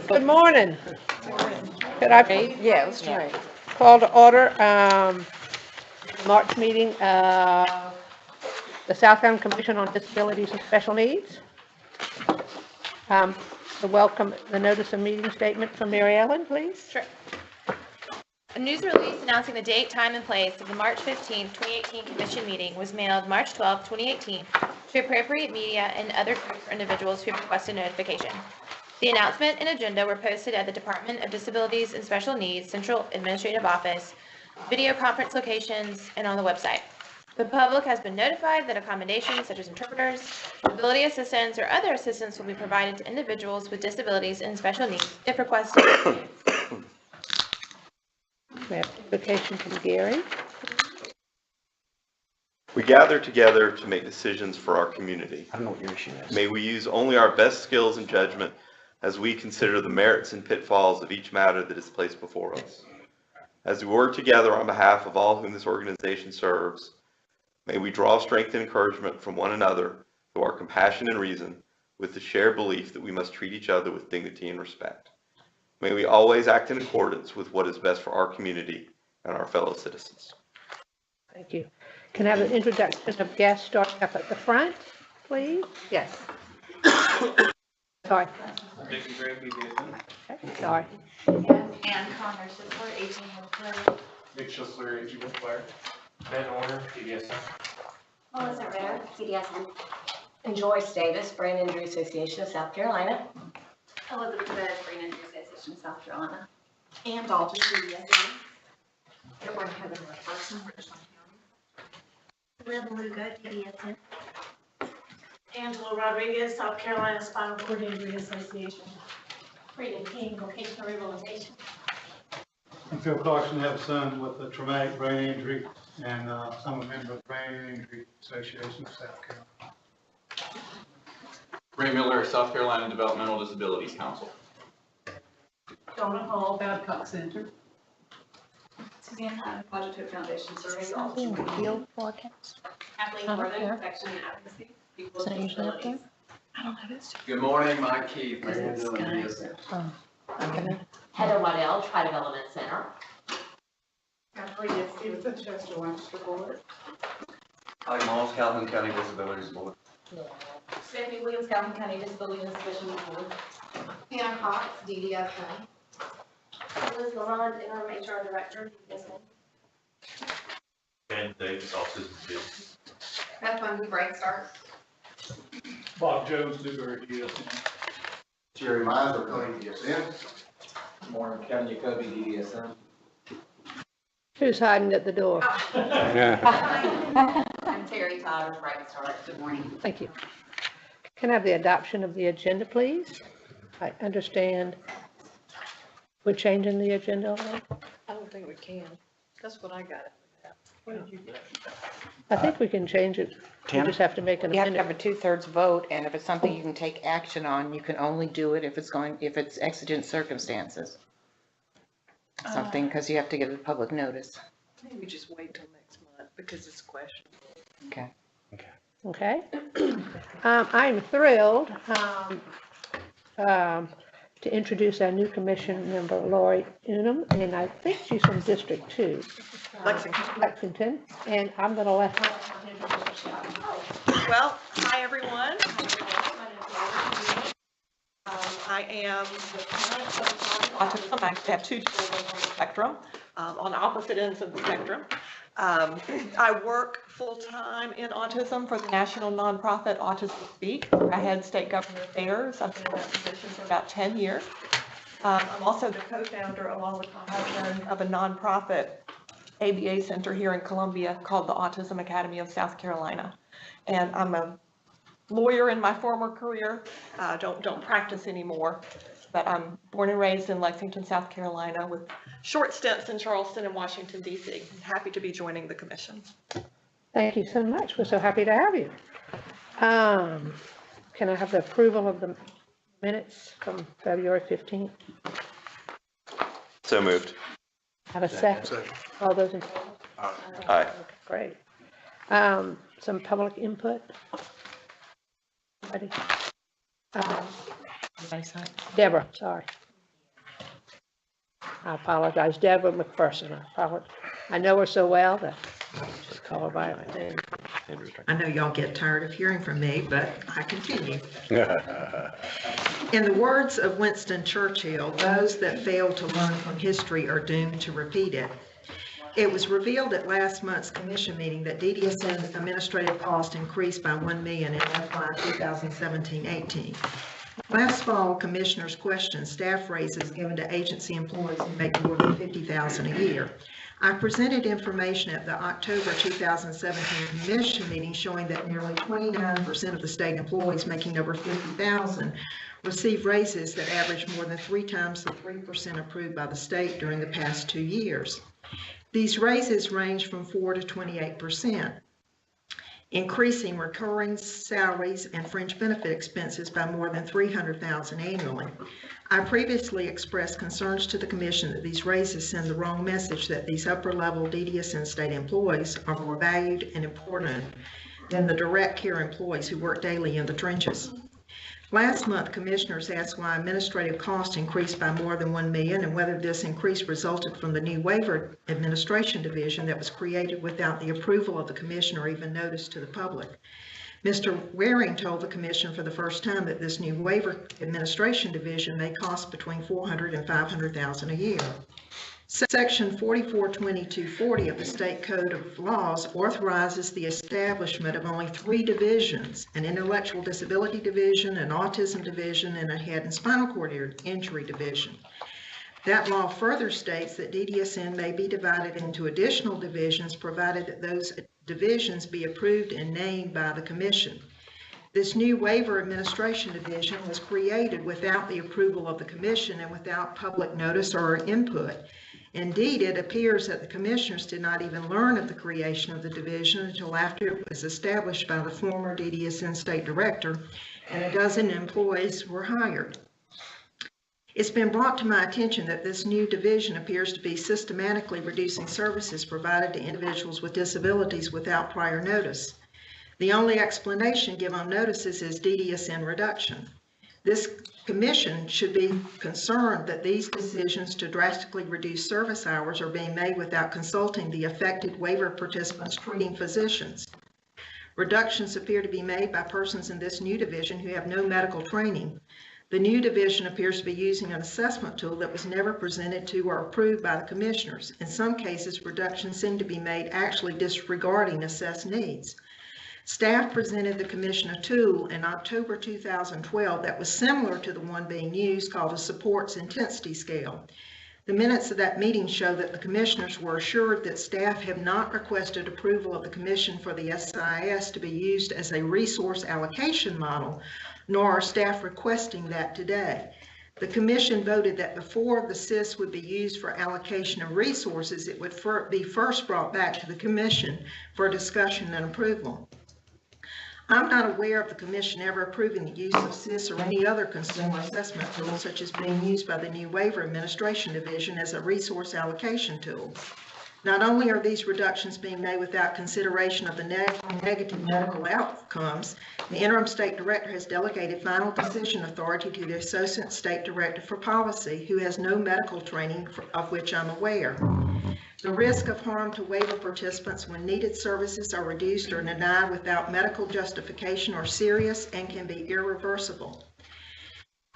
Good morning. Could I Yeah, let's try. call to order March meeting of the South Carolina Commission on Disabilities and Special Needs? The notice of meeting statement from Mary Ellen, please. Sure. A news release announcing the date, time, and place of the March 15, 2018 Commission meeting was mailed March 12, 2018 to appropriate media and other groups or individuals who requested notification. The announcement and agenda were posted at the Department of Disabilities and Special Needs Central Administrative Office, video conference locations, and on the website. The public has been notified that accommodations such as interpreters, mobility assistance, or other assistance will be provided to individuals with disabilities and special needs if requested. We have invocation from Gary. We gather together to make decisions for our community. I don't know what your issue is. May we use only our best skills and judgment as we consider the merits and pitfalls of each matter that is placed before us. As we work together on behalf of all whom this organization serves, may we draw strength and encouragement from one another through our compassion and reason, with the shared belief that we must treat each other with dignity and respect. May we always act in accordance with what is best for our community and our fellow citizens. Thank you. Can I have an introduction of guests starting up at the front, please? Yes. Sorry. Okay, sorry. Ann Connor, Schisler, 18 Wolfberry. Nick Schisler, 18 Wolfberry. Ben Orner, BDSN. Melissa Ritter, CDSN. And Joyce Davis, Brain Injury Association of South Carolina. Elizabeth Bed, Brain Injury Association of South Carolina. Ann Dalton, CDSN. Edward Heather Person, Richland County. Liv Lugo, CDSN. Angela Rodriguez, South Carolina Spinal Cord Injury Association. Freedom King, Vocational Rehabilitation. I'm Phil Clarkson, have a son with a traumatic brain injury, and I'm a member of the Brain Injury Association of South Carolina. Ray Miller, South Carolina Developmental Disabilities Council. Donna Hall, Babcock Center. Suzanne Hunt, Project Foundation Survey. Something in the field forecast. Kathleen Worthing, Infection and Advocacy. People Is with that usually up there? disabilities. I don't know this. Good morning, Mike Keith. Heather Waddell, Tri Development Center. Kathleen Stevenson, Chester Lancaster Board. Hi, Miles, Calhoun County Disabilities Board. Stephanie Williams, Calhoun County Disability and Special Needs Board. Hannah Cox, DDSN. Liz Lalonde, Interim HR Director, DDSN. And Davis, Autism Field. Beth Bundy, Bright Start. Bob Jones, Newberry, DSN. Jerry Mizer, Coney DSN. Warren County, Jacoby DDSN. Who's hiding at the door? I'm Terry Todd, Bright Start. Good morning. Thank you. Can I have the adoption of the agenda, please? I understand we're changing the agenda already? I don't think we can. That's what I got. What did you get? I think we can change it. We Tim? just have to make an You have to have amendment. a 2/3 vote, and if it's something you can take action on, you can only do it if it's exigent circumstances. Something, because you have to give the public notice. Maybe just wait till next month because it's questionable. Okay. Okay. I'm thrilled to introduce our new commission member, Lori Unum, and I think she's from District 2. Lexington, and I'm going to let her. Well, hi, everyone. I am the parent of autism. I actually have two children on the spectrum, on opposite ends of the spectrum. I work full-time in autism for the national nonprofit Autism Speak. I head state government affairs. I've been in that position for about 10 years. I'm also the co-founder, along with my husband, of a nonprofit ABA center here in Columbia called the Autism Academy of South Carolina. And I'm a lawyer in my former career. Don't practice anymore, but I'm born and raised in Lexington, South Carolina, with short stints in Charleston and Washington, D.C. I'm happy to be joining the commission. Thank you so much. We're so happy to have you. Can I have the approval of the minutes from February 15th? So moved. Have a second? All those in favor? Aye. Okay, great. Some public input? Ready? Deborah, sorry. I apologize, Deborah McPherson. I know her so well that I just call her by my name. I know y'all get tired of hearing from me, but I continue. In the words of Winston Churchill, those that fail to learn from history are doomed to repeat it. It was revealed at last month's commission meeting that DDSN administrative cost increased by $1 million in FY 2017-18. Last fall, commissioners questioned staff raises given to agency employees who make more than $50,000 a year. I presented information at the October 2017 commission meeting showing that nearly 29% of the state employees making over $50,000 receive raises that average more than 3 times the 3% approved by the state during the past 2 years. These raises range from 4 to 28%, increasing recurring salaries and fringe benefit expenses by more than $300,000 annually. I previously expressed concerns to the Commission that these raises send the wrong message that these upper-level DDSN state employees are more valued and important than the direct care employees who work daily in the trenches. Last month, commissioners asked why administrative costs increased by more than $1 million and whether this increase resulted from the new waiver administration division that was created without the approval of the commission or even notice to the public. Mr. Waring told the commission for the first time that this new waiver administration division may cost between $400,000 and $500,000 a year. Section 442240 of the State Code of Laws authorizes the establishment of only 3 divisions, an intellectual disability division, an autism division, and a head and spinal cord injury division. That law further states that DDSN may be divided into additional divisions provided that those divisions be approved and named by the Commission. This new waiver administration division was created without the approval of the Commission and without public notice or input. Indeed, it appears that the commissioners did not even learn of the creation of the division until after it was established by the former DDSN state director and a dozen employees were hired. It's been brought to my attention that this new division appears to be systematically reducing services provided to individuals with disabilities without prior notice. The only explanation given on notices is DDSN reduction. This commission should be concerned that these decisions to drastically reduce service hours are being made without consulting the affected waiver participants' treating physicians. Reductions appear to be made by persons in this new division who have no medical training. The new division appears to be using an assessment tool that was never presented to or approved by the commissioners. In some cases, reductions seem to be made actually disregarding assessed needs. Staff presented the Commission a tool in October 2012 that was similar to the one being used called a supports intensity scale. The minutes of that meeting show that the commissioners were assured that staff have not requested approval of the Commission for the SIS to be used as a resource allocation model, nor are staff requesting that today. The Commission voted that before the SIS would be used for allocation of resources, it would be first brought back to the Commission for discussion and approval. I'm not aware of the Commission ever approving the use of SIS or any other consumer assessment tool such as being used by the new Waiver Administration Division as a resource allocation tool. Not only are these reductions being made without consideration of the negative medical outcomes, the interim state director has delegated final decision authority to the Associate State Director for Policy, who has no medical training of which I'm aware. The risk of harm to waiver participants when needed services are reduced or denied without medical justification are serious and can be irreversible.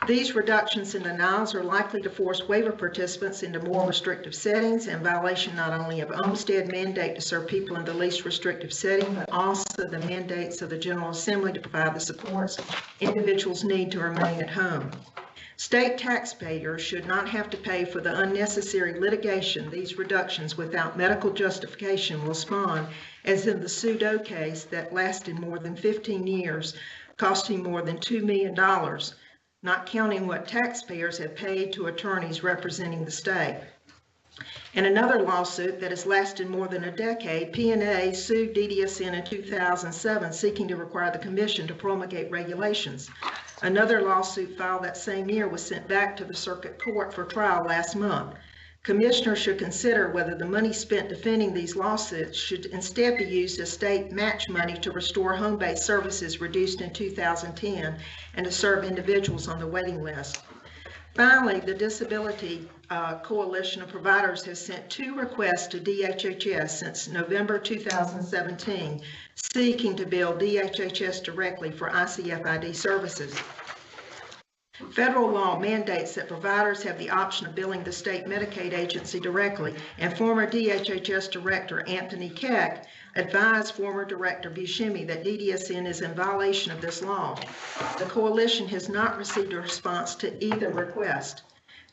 These reductions and denials are likely to force waiver participants into more restrictive settings in violation not only of Olmstead mandate to serve people in the least restrictive setting, but also the mandates of the General Assembly to provide the supports individuals need to remain at home. State taxpayers should not have to pay for the unnecessary litigation these reductions without medical justification will spawn, as in the Pseudo case that lasted more than 15 years, costing more than $2 million, not counting what taxpayers have paid to attorneys representing the state. In another lawsuit that has lasted more than a decade, P&A sued DDSN in 2007 seeking to require the Commission to promulgate regulations. Another lawsuit filed that same year was sent back to the Circuit Court for trial last month. Commissioners should consider whether the money spent defending these lawsuits should instead be used as state match money to restore home-based services reduced in 2010 and to serve individuals on the waiting list. Finally, the Disability Coalition of Providers has sent 2 requests to DHHS since November 2017, seeking to bill DHHS directly for ICFID services. Federal law mandates that providers have the option of billing the state Medicaid agency directly, and former DHHS Director Anthony Keck advised former Director Buscemi that DDSN is in violation of this law. The coalition has not received a response to either request.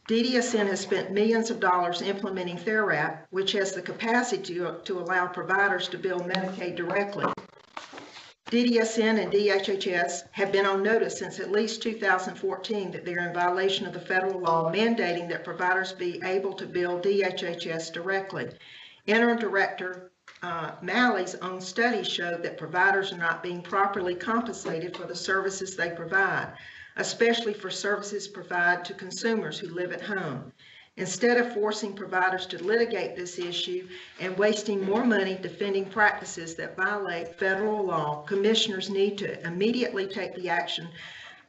DDSN has spent millions of dollars implementing TheraP, which has the capacity to allow providers to bill Medicaid directly. DDSN and DHHS have been on notice since at least 2014 that they are in violation of the federal law mandating that providers be able to bill DHHS directly. Interim Director Malley's own studies showed that providers are not being properly compensated for the services they provide, especially for services provided to consumers who live at home. Instead of forcing providers to litigate this issue and wasting more money defending practices that violate federal law, commissioners need to immediately take the action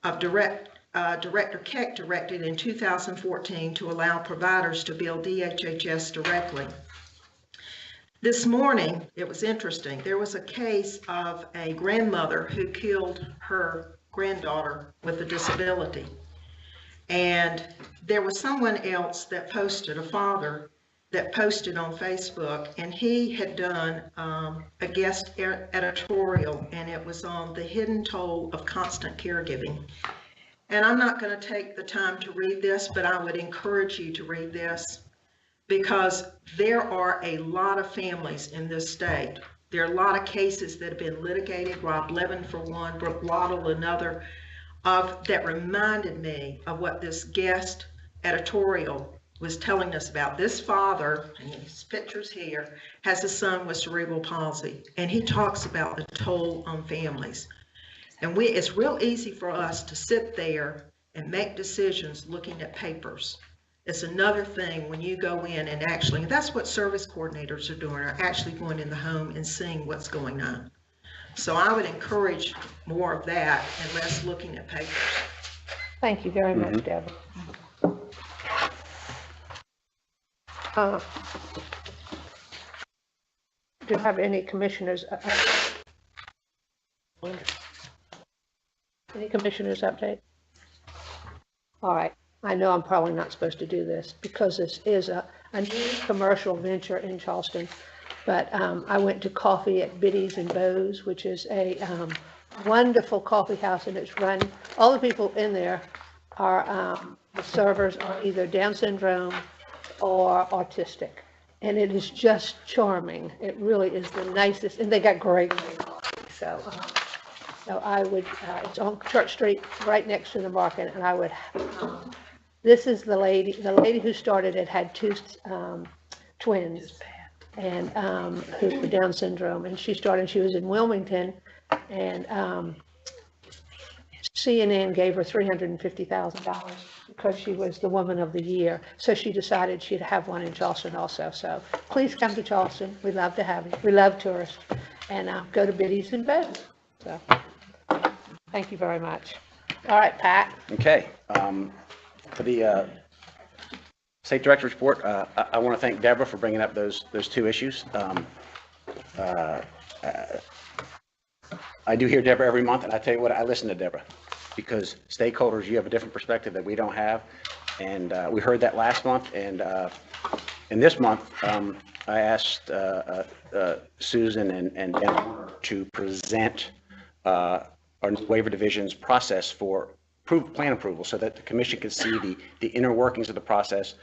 of Director Keck directed in 2014 to allow providers to bill DHHS directly. This morning, it was interesting. There was a case of a grandmother who killed her granddaughter with a disability. And there was someone else that posted, a father that posted on Facebook, and he had done a guest editorial, and it was on the hidden toll of constant caregiving. And I'm not going to take the time to read this, but I would encourage you to read this, because there are a lot of families in this state. There are a lot of cases that have been litigated, Rob Levin for one, Brooke Waddle another, that reminded me of what this guest editorial was telling us about. This father, and his picture's here, has a son with cerebral palsy, and he talks about the toll on families. And it's real easy for us to sit there and make decisions looking at papers. It's another thing when you go in and actually, and that's what service coordinators are doing, are actually going in the home and seeing what's going on. So I would encourage more of that and less looking at papers. Thank you very much, Deborah. Do you have any commissioners? Any commissioners update? All right. I know I'm probably not supposed to do this because this is a new commercial venture in Charleston. But I went to coffee at Biddy's and Bo's, which is a wonderful coffee house, and it's run, all the people in there are, the servers are either Down syndrome or autistic. And it is just charming. It really is the nicest, and they got great coffee. So I would, it's on Church Street, right next to the market, and I would, this is the lady who started it had 2 twins. And who with Down syndrome, and she was in Wilmington, and CNN gave her $350,000 because she was the woman of the year. So she decided she'd have one in Charleston also. So please come to Charleston. We'd love to have you. We love tourists. And go to Biddy's and Bo's. So thank you very much. All right, Pat. Okay. For the State Director's report, I want to thank Deborah for bringing up those 2 issues. I do hear Deborah every month, and I tell you what, I listen to Deborah because stakeholders, you have a different perspective that we don't have, and we heard that last month. And in this month, I asked Susan and Dan to present our waiver division's process for plan approval, so that the commission can see the inner workings of the process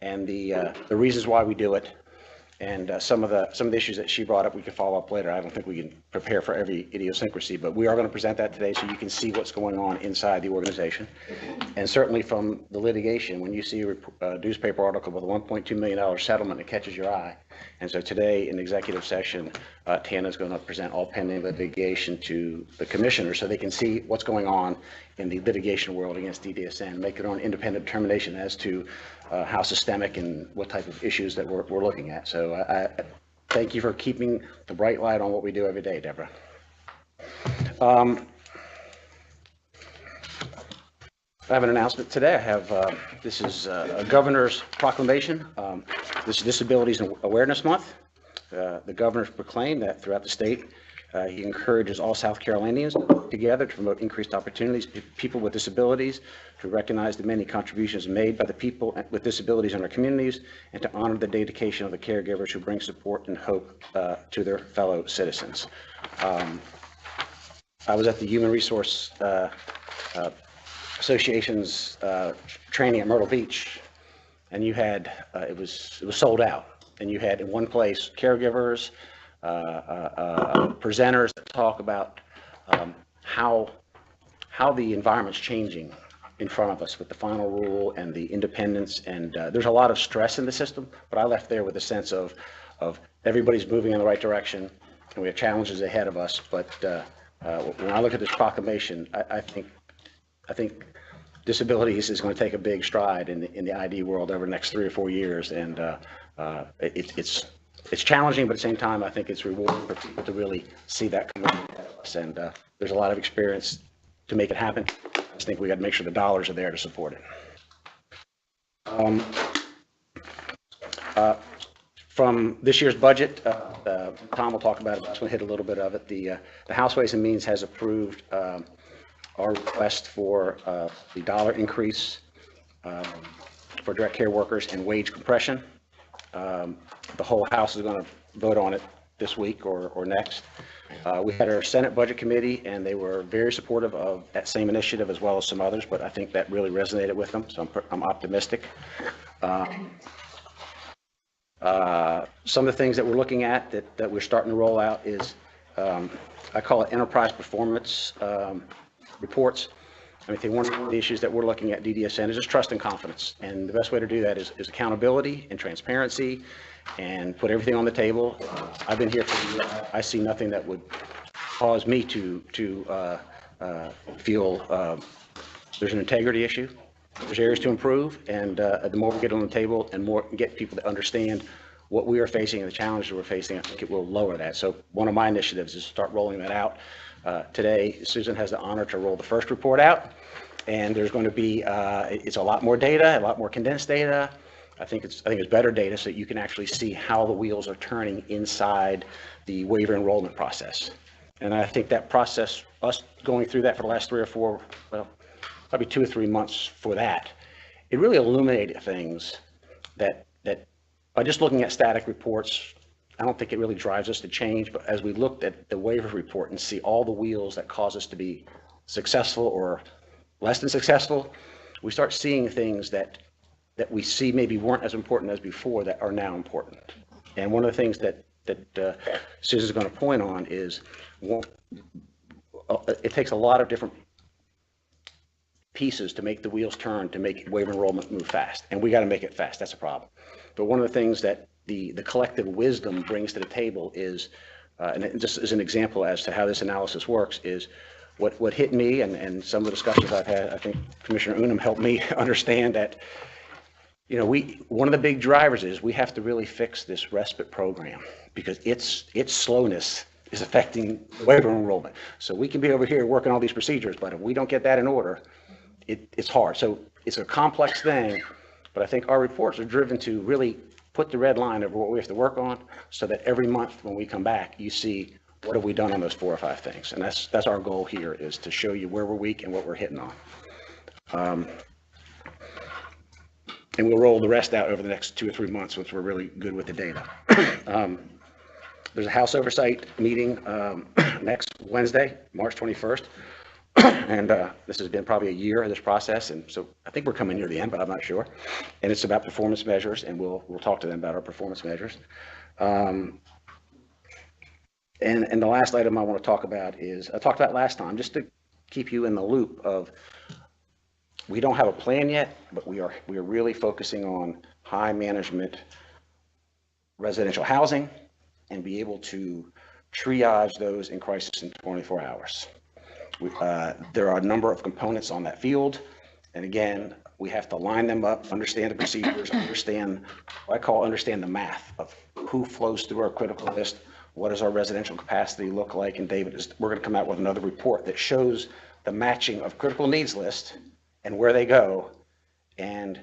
and the reasons why we do it, and some of the issues that she brought up we can follow up later. I don't think we can prepare for every idiosyncrasy, but we are going to present that today so you can see what's going on inside the organization. And certainly from the litigation, when you see a newspaper article with a $1.2 million settlement, it catches your eye. And so today in executive session, Tana is going to present all pending litigation to the commissioners so they can see what's going on in the litigation world against DDSN, make their own independent determination as to how systemic and what type of issues that we're looking at. So I thank you for keeping the bright light on what we do every day, Deborah. I have an announcement today. I have, this is a governor's proclamation. This is Disabilities Awareness Month. The governor's proclaimed that throughout the state, he encourages all South Carolinians to work together to promote increased opportunities for people with disabilities, to recognize the many contributions made by the people with disabilities in our communities, and to honor the dedication of the caregivers who bring support and hope to their fellow citizens. I was at the Human Resource Association's training at Myrtle Beach, and you had, it was sold out, and you had in one place caregivers, presenters that talk about how the environment's changing in front of us with the final rule and the independence, and there's a lot of stress in the system, but I left there with a sense of everybody's moving in the right direction, and we have challenges ahead of us, but when I look at this proclamation, I think disabilities is going to take a big stride in the ID world over the next 3 or 4 years, and it's challenging, but at the same time, I think it's rewarding for people to really see that coming ahead of us, and there's a lot of experience to make it happen. I just think we got to make sure the dollars are there to support it. From this year's budget, Tom will talk about it, but I just want to hit a little bit of it. The House Ways and Means has approved our request for the dollar increase for direct care workers and wage compression. The whole House is going to vote on it this week or next. We had our Senate Budget Committee, and they were very supportive of that same initiative as well as some others, but I think that really resonated with them, so I'm optimistic. Some of the things that we're looking at that we're starting to roll out is, I call it enterprise performance reports. I think one of the issues that we're looking at DDSN is just trust and confidence. And the best way to do that is accountability and transparency and put everything on the table. I've been here for a year. I see nothing that would cause me to feel there's an integrity issue. There's areas to improve, and the more we get on the table and more get people to understand what we are facing and the challenges we're facing, I think it will lower that. So one of my initiatives is to start rolling that out. Today, Susan has the honor to roll the first report out, and there's going to be, it's a lot more data, a lot more condensed data. I think it's better data so that you can actually see how the wheels are turning inside the waiver enrollment process. And I think that process, us going through that for the last 3 or 4, well, probably 2 or 3 months for that, it really illuminated things that by just looking at static reports, I don't think it really drives us to change, but as we looked at the waiver report and see all the wheels that cause us to be successful or less than successful, we start seeing things that we see maybe weren't as important as before that are now important. And one of the things that Susan's going to point on is it takes a lot of different pieces to make the wheels turn, to make waiver enrollment move fast, and we got to make it fast. That's a problem. But one of the things that the collective wisdom brings to the table is, and just as an example as to how this analysis works, is what hit me and some of the discussions I've had. I think Commissioner Unum helped me understand that, you know, one of the big drivers is we have to really fix this respite program because its slowness is affecting waiver enrollment. So we can be over here working all these procedures, but if we don't get that in order, it's hard. So it's a complex thing, but I think our reports are driven to really put the red line over what we have to work on so that every month when we come back, you see what have we done on those 4 or 5 things. And that's our goal here, is to show you where we're weak and what we're hitting on. And we'll roll the rest out over the next 2 or 3 months once we're really good with the data. There's a House Oversight meeting next Wednesday, March 21st. And this has been probably a year of this process, and so I think we're coming near the end, but I'm not sure. And it's about performance measures, and we'll talk to them about our performance measures. And the last item I want to talk about is, I talked about last time, just to keep you in the loop of, we don't have a plan yet, but we are really focusing on high management residential housing and be able to triage those in crisis in 24 hours. There are a number of components on that field, and again, we have to line them up, understand the procedures, understand the math of who flows through our critical list, what does our residential capacity look like, and David, we're going to come out with another report that shows the matching of critical needs list and where they go, and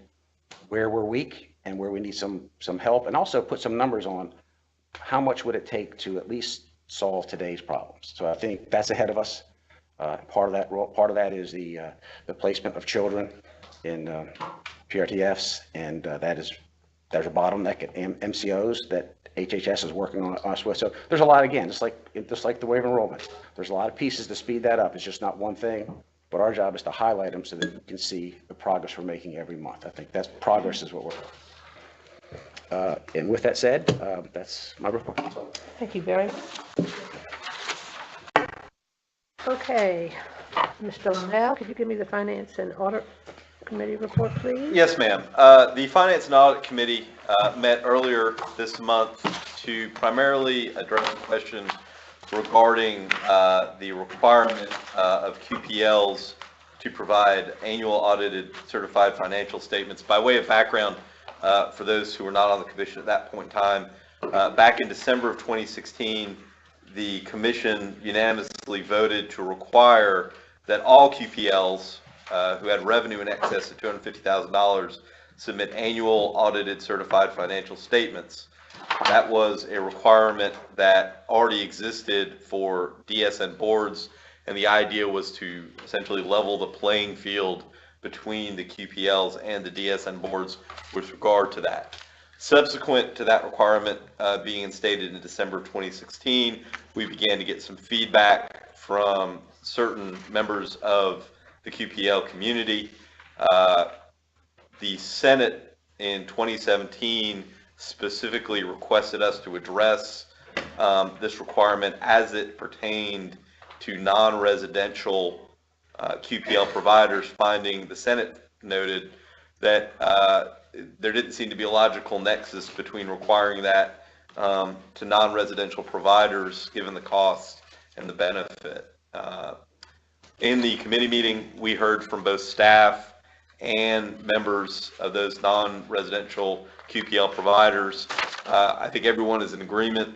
where we're weak and where we need some help, and also put some numbers on how much would it take to at least solve today's problems. So I think that's ahead of us. Part of that is the placement of children in PRTFs, and there's a bottleneck at MCOs that HHS is working on us with. So there's a lot, again, just like the waiver enrollment. There's a lot of pieces to speed that up. It's just not one thing, but our job is to highlight them so that you can see the progress we're making every month. I think that's progress is what we're. And with that said, that's my report. Thank you very much. Okay, Mr. Linnell, could you give me the Finance and Audit Committee report, please? Yes, ma'am. The Finance and Audit Committee met earlier this month to primarily address the question regarding the requirement of QPLs to provide annual audited certified financial statements. By way of background, for those who were not on the commission at that point in time, back in December of 2016, the commission unanimously voted to require that all QPLs who had revenue in excess of $250,000 submit annual audited certified financial statements. That was a requirement that already existed for DSN boards, and the idea was to essentially level the playing field between the QPLs and the DSN boards with regard to that. Subsequent to that requirement being instated in December of 2016, we began to get some feedback from certain members of the QPL community. The Senate in 2017 specifically requested us to address this requirement as it pertained to non-residential QPL providers, finding the Senate noted that there didn't seem to be a logical nexus between requiring that to non-residential providers given the cost and the benefit. In the committee meeting, we heard from both staff and members of those non-residential QPL providers. I think everyone is in agreement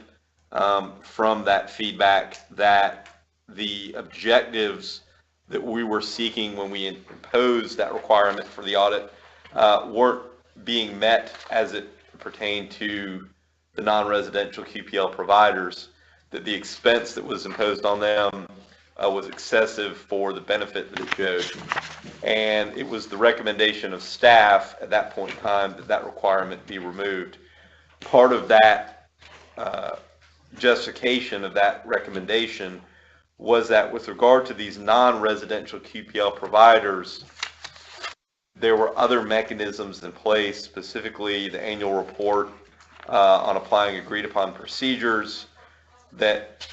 from that feedback that the objectives that we were seeking when we imposed that requirement for the audit weren't being met as it pertained to the non-residential QPL providers, that the expense that was imposed on them was excessive for the benefit that it showed. And it was the recommendation of staff at that point in time that that requirement be removed. Part of that justification of that recommendation was that with regard to these non-residential QPL providers, there were other mechanisms in place, specifically the annual report on applying agreed upon procedures that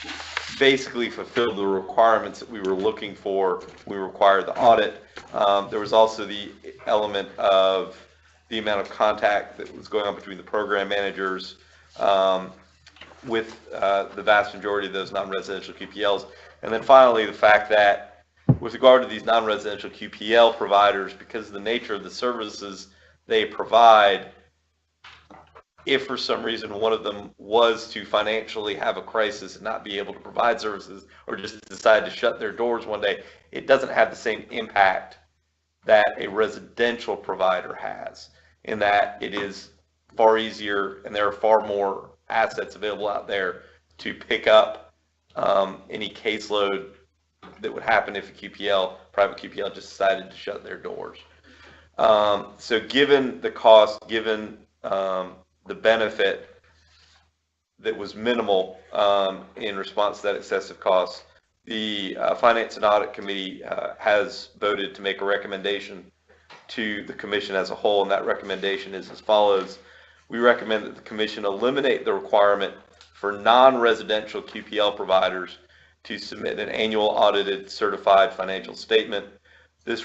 basically fulfilled the requirements that we were looking for when we required the audit. There was also the element of the amount of contact that was going on between the program managers with the vast majority of those non-residential QPLs. And then finally, the fact that with regard to these non-residential QPL providers, because of the nature of the services they provide, if for some reason one of them was to financially have a crisis and not be able to provide services or just decide to shut their doors one day, it doesn't have the same impact that a residential provider has, in that it is far easier and there are far more assets available out there to pick up any caseload that would happen if a private QPL just decided to shut their doors. So given the cost, given the benefit that was minimal in response to that excessive cost, the Finance and Audit Committee has voted to make a recommendation to the Commission as a whole, and that recommendation is as follows. We recommend that the Commission eliminate the requirement for non-residential QPL providers to submit an annual audited certified financial statement. This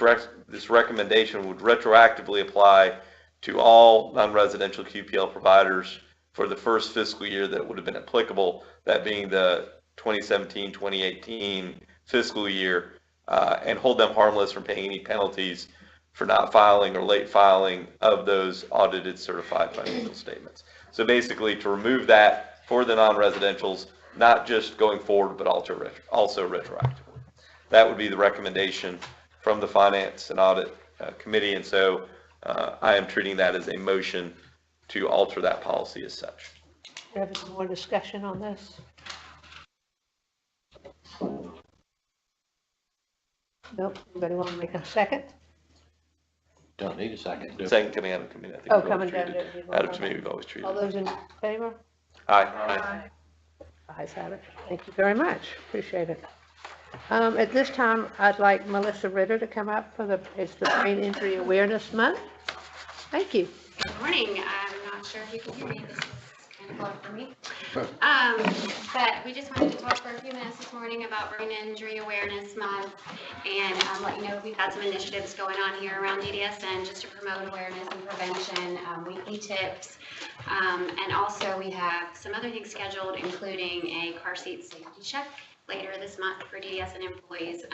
recommendation would retroactively apply to all non-residential QPL providers for the first fiscal year that would have been applicable, that being the 2017-2018 fiscal year, and hold them harmless from paying any penalties for not filing or late filing of those audited certified financial statements. So basically, to remove that for the non-residentials, not just going forward, but also retroactively. That would be the recommendation from the Finance and Audit committee, and so I am treating that as a motion to alter that policy as such. Do you have any more discussion on this? Nope. Anybody want to make a second? Don't need a second. do it. Second coming out of committee, I think. Oh, we've always coming down treated- to. Out of committee, we've always treated. All those in favor? Aye. Ayes have it. Thank you very much. Appreciate it. At this time, I'd like Melissa Ritter to come up for it's the Brain Injury Awareness Month. Thank you. Good morning. I'm not sure if you can hear me. This is kind of low for me. But we just wanted to talk for a few minutes this morning about Brain Injury Awareness Month and let you know we've had some initiatives going on here around DDSN just to promote awareness and prevention, weekly tips. And also we have some other things scheduled, including a car seat safety check later this month for DDSN employees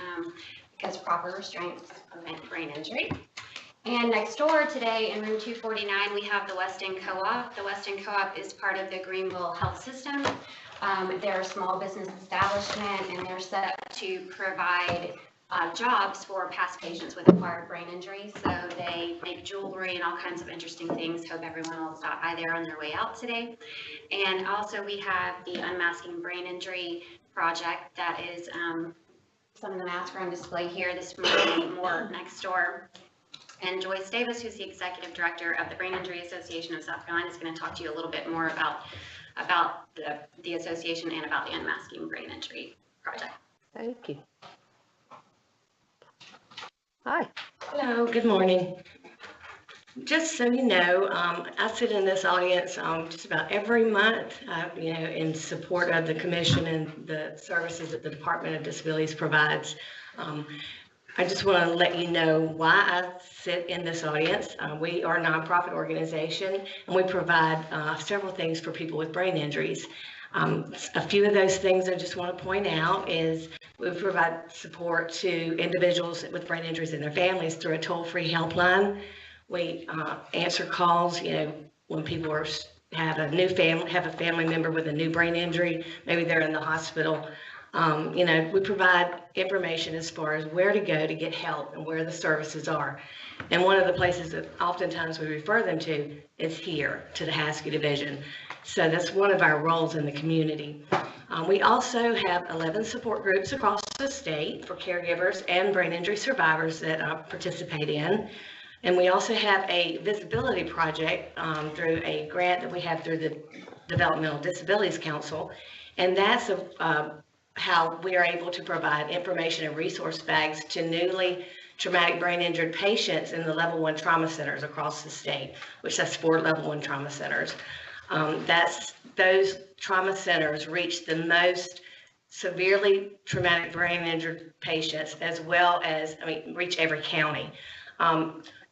because proper restraints prevent brain injury. And next door today in room 249, we have the West End Co-op. The West End Co-op is part of the Greenville Health System. They're a small business establishment and they're set up to provide jobs for past patients with acquired brain injury. So they make jewelry and all kinds of interesting things. Hope everyone will stop by there on their way out today. And also we have the Unmasking Brain Injury Project that is some of the masks are on display here this morning, more next door. And Joyce Davis, who's the Executive Director of the Brain Injury Association of South Carolina, is going to talk to you a little bit more about the association and about the Unmasking Brain Injury Project. Thank you. Hi. Hello, good morning. Just so you know, I sit in this audience just about every month, in support of the commission and the services that the Department of Disabilities provides. I just want to let you know why I sit in this audience. We are a nonprofit organization and we provide several things for people with brain injuries. A few of those things I just want to point out is we provide support to individuals with brain injuries and their families through a toll-free helpline. We answer calls, when people have a family member with a new brain injury, maybe they're in the hospital. We provide information as far as where to go to get help and where the services are. And one of the places that oftentimes we refer them to is here to the Haskell Division. So that's one of our roles in the community. We also have 11 support groups across the state for caregivers and brain injury survivors that participate in. And we also have a visibility project through a grant that we have through the Developmental Disabilities Council. And that's how we are able to provide information and resource bags to newly traumatic brain injured patients in the level 1 trauma centers across the state, which that's 4 level 1 trauma centers. Those trauma centers reach the most severely traumatic brain injured patients, as well as, reach every county.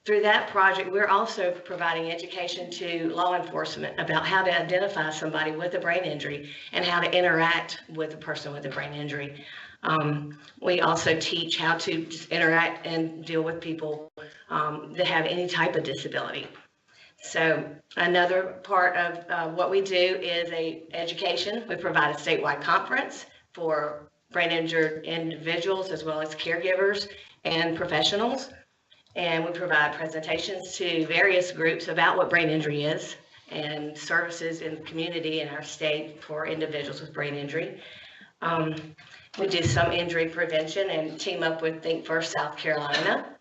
Through that project, we're also providing education to law enforcement about how to identify somebody with a brain injury and how to interact with a person with a brain injury. We also teach how to just interact and deal with people that have any type of disability. So another part of what we do is education. We provide a statewide conference for brain injured individuals as well as caregivers and professionals. And we provide presentations to various groups about what brain injury is and services in the community in our state for individuals with brain injury. We do some injury prevention and team up with Think First South Carolina.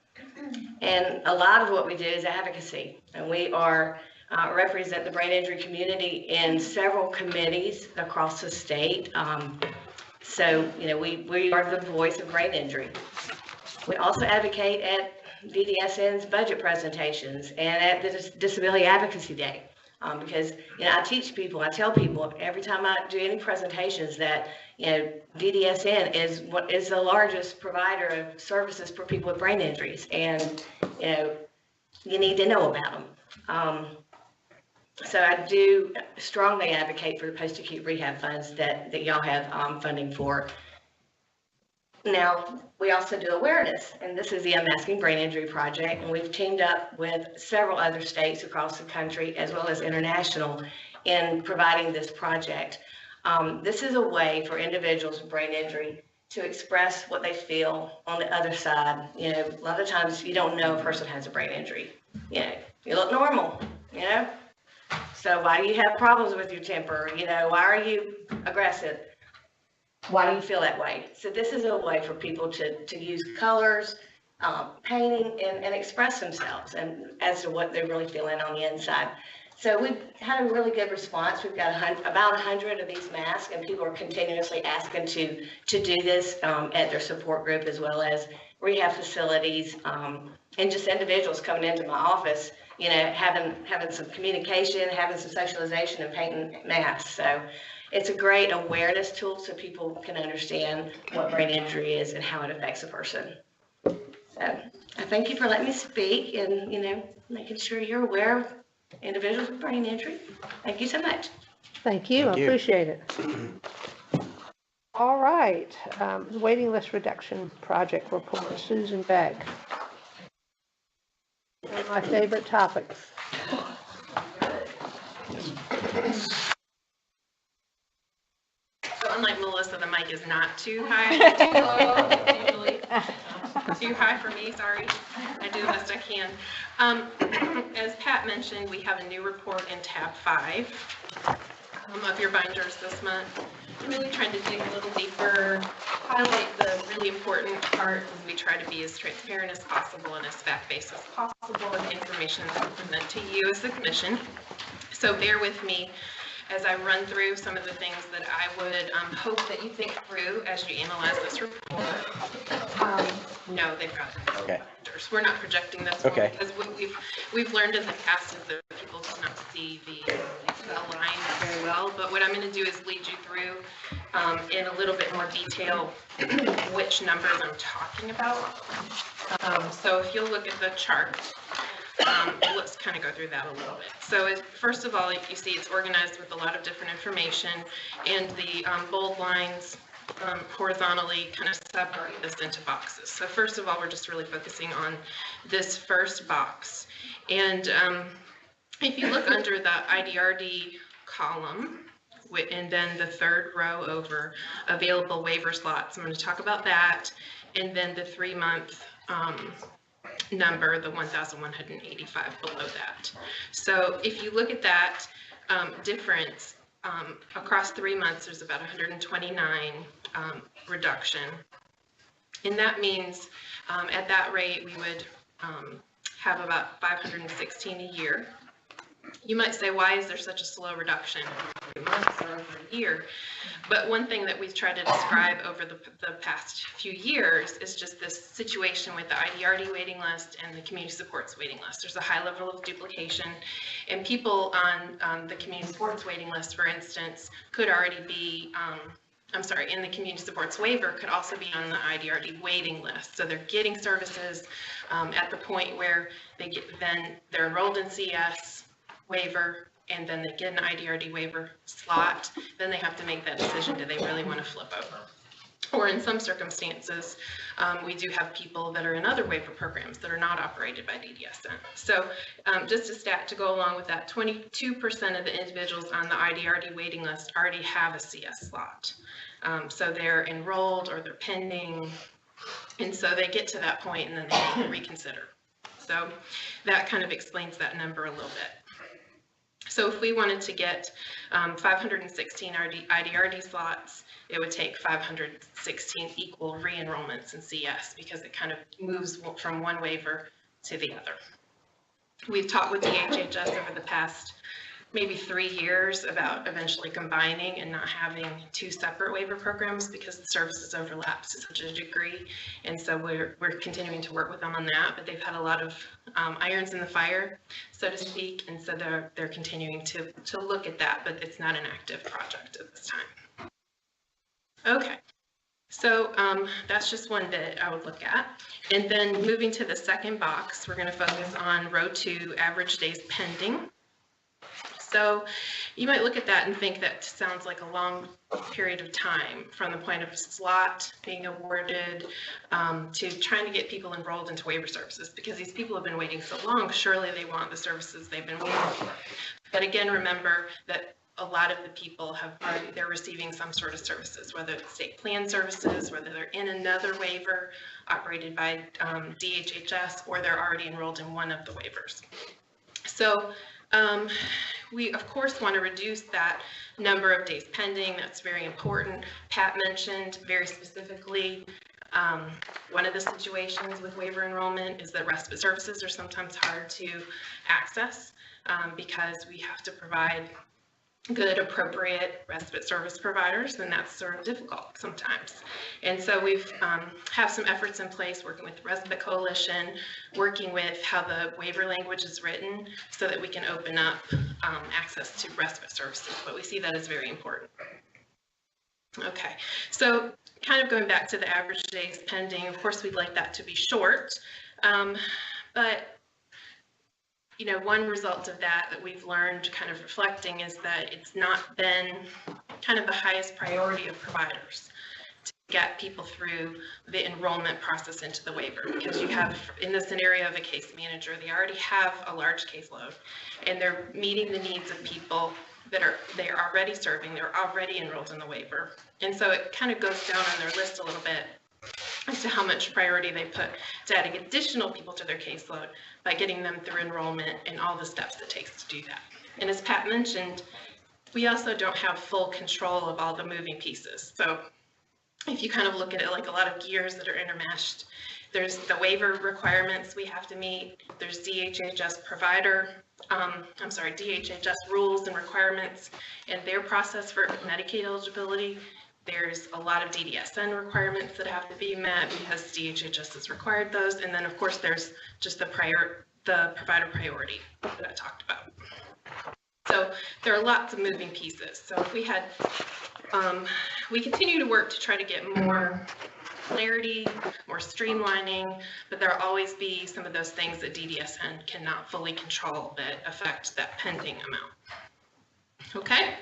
And a lot of what we do is advocacy. And we represent the brain injury community in several committees across the state. We are the voice of brain injury. We also advocate at DDSN's budget presentations and at the Disability Advocacy Day. Because I teach people, I tell people every time I do any presentations that DDSN is the largest provider of services for people with brain injuries, and you need to know about them. So I do strongly advocate for the post-acute rehab funds that y'all have funding for. Now, we also do awareness, and this is the Unmasking Brain Injury Project, and we've teamed up with several other states across the country as well as international in providing this project. This is a way for individuals with brain injury to express what they feel on the other side. You know, a lot of times you don't know a person has a brain injury. You know, you look normal, you know? So why do you have problems with your temper? You know, why are you aggressive? Why do you feel that way? So this is a way for people to use colors, painting, and express themselves and as to what they're really feeling on the inside. So we've had a really good response. We've got about 100 of these masks, and people are continuously asking to do this at their support group, as well as rehab facilities, and just individuals coming into my office, you know, having some communication, having some socialization, and painting masks. So it's a great awareness tool so people can understand what brain injury is and how it affects a person. So I thank you for letting me speak and, you know, making sure you're aware of individuals with brain injury. Thank you so much. Thank you, I appreciate it. All right, waiting list reduction project report, Susan Beck. One of my favorite topics. So unlike Melissa, the mic is not too high, too low, usually. Too high for me, sorry. I do the best I can. As Pat mentioned, we have a new report in tab 5 of your binders this month. I'm really trying to dig a little deeper, highlight the really important part, as we try to be as transparent as possible and as fact-based as possible in the information that we present to you as the commission. So bear with me as I run through some of the things that I would hope that you think through as you analyze this report. No, they've got it. Okay. We're not projecting this one because what we've learned in the past is that people cannot see the Excel line very well. But what I'm going to do is lead you through in a little bit more detail which numbers I'm talking about. So if you'll look at the chart, let's kind of go through that a little bit. So first of all, you see it's organized with a lot of different information, and the bold lines horizontally kind of separate this into boxes. So first of all, we're just really focusing on this first box. And if you look under the IDRD column, and then the third row over, available waiver slots, I'm going to talk about that, and then the 3-month number, the 1,185 below that. So if you look at that difference, across 3 months, there's about 129 reduction. And that means at that rate, we would have about 516 a year. You might say, why is there such a slow reduction over 3 months or over a year? But one thing that we've tried to describe over the past few years is just this situation with the IDRD waiting list and the community supports waiting list. There's a high level of duplication, and people on the community supports waiting list, for instance, could already be, in the community supports waiver could also be on the IDRD waiting list. So they're getting services at the point where they're enrolled in CS waiver, and then they get an IDRD waiver slot, then they have to make that decision, do they really want to flip over? Or in some circumstances, we do have people that are in other waiver programs that are not operated by DDSN. So just a stat to go along with that, 22% of the individuals on the IDRD waiting list already have a CS slot. So they're enrolled or they're pending, and so they get to that point and then they can reconsider. So that kind of explains that number a little bit. So if we wanted to get 516 IDRD slots, it would take 516 equal re-enrollments in CS because it kind of moves from one waiver to the other. We've talked with DHHS over the past maybe 3 years about eventually combining and not having 2 separate waiver programs because the services overlap to such a degree. And so we're continuing to work with them on that, but they've had a lot of irons in the fire, so to speak. And so they're continuing to look at that, but it's not an active project at this time. Okay. So that's just one bit I would look at. And then moving to the second box, we're going to focus on row 2, average days pending. So you might look at that and think that sounds like a long period of time from the point of a slot being awarded to trying to get people enrolled into waiver services, because these people have been waiting so long, surely they want the services they've been waiting for. But again, remember that a lot of the people they're receiving some sort of services, whether it's state plan services, whether they're in another waiver operated by DHHS, or they're already enrolled in one of the waivers. So we, of course, want to reduce that number of days pending. That's very important. Pat mentioned very specifically one of the situations with waiver enrollment is that respite services are sometimes hard to access because we have to provide good, appropriate respite service providers, and that's sort of difficult sometimes. And so we've have some efforts in place working with the Respite Coalition, working with how the waiver language is written so that we can open up access to respite services, but we see that as very important. Okay, so kind of going back to the average days pending, of course we'd like that to be short, but you know, one result of that we've learned kind of reflecting is that it's not been kind of the highest priority of providers to get people through the enrollment process into the waiver, because you have, in the scenario of a case manager, they already have a large caseload and they're meeting the needs of people that they're already serving, they're already enrolled in the waiver. And so it kind of goes down on their list a little bit as to how much priority they put to adding additional people to their caseload by getting them through enrollment and all the steps it takes to do that. And as Pat mentioned, we also don't have full control of all the moving pieces. So if you kind of look at it like a lot of gears that are intermeshed, there's the waiver requirements we have to meet, there's DHHS DHHS rules and requirements and their process for Medicaid eligibility. There's a lot of DDSN requirements that have to be met because DHHS has required those. And then of course there's just the provider priority that I talked about. So there are lots of moving pieces. So if we had, we continue to work to try to get more clarity, more streamlining, but there'll always be some of those things that DDSN cannot fully control that affect that pending amount. Okay.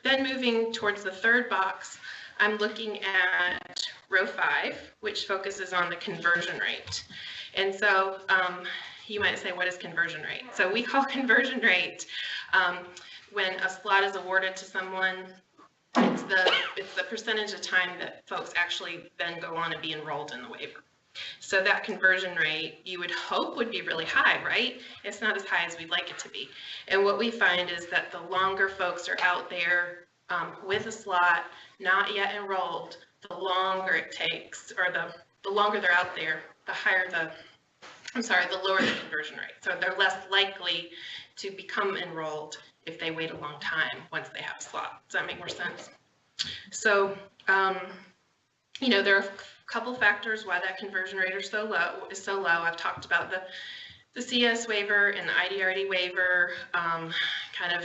Then moving towards the third box, I'm looking at row 5, which focuses on the conversion rate. And so you might say, what is conversion rate? So we call conversion rate when a slot is awarded to someone, it's the percentage of time that folks actually then go on and be enrolled in the waiver. So that conversion rate, you would hope would be really high, right? It's not as high as we'd like it to be. And what we find is that the longer folks are out there with a slot, not yet enrolled, the longer it takes, or the longer they're out there, the lower the conversion rate. So they're less likely to become enrolled if they wait a long time once they have a slot. Does that make more sense? So, you know, there are a couple factors why that conversion rate is so low. I've talked about the CS waiver and the IDRD waiver, kind of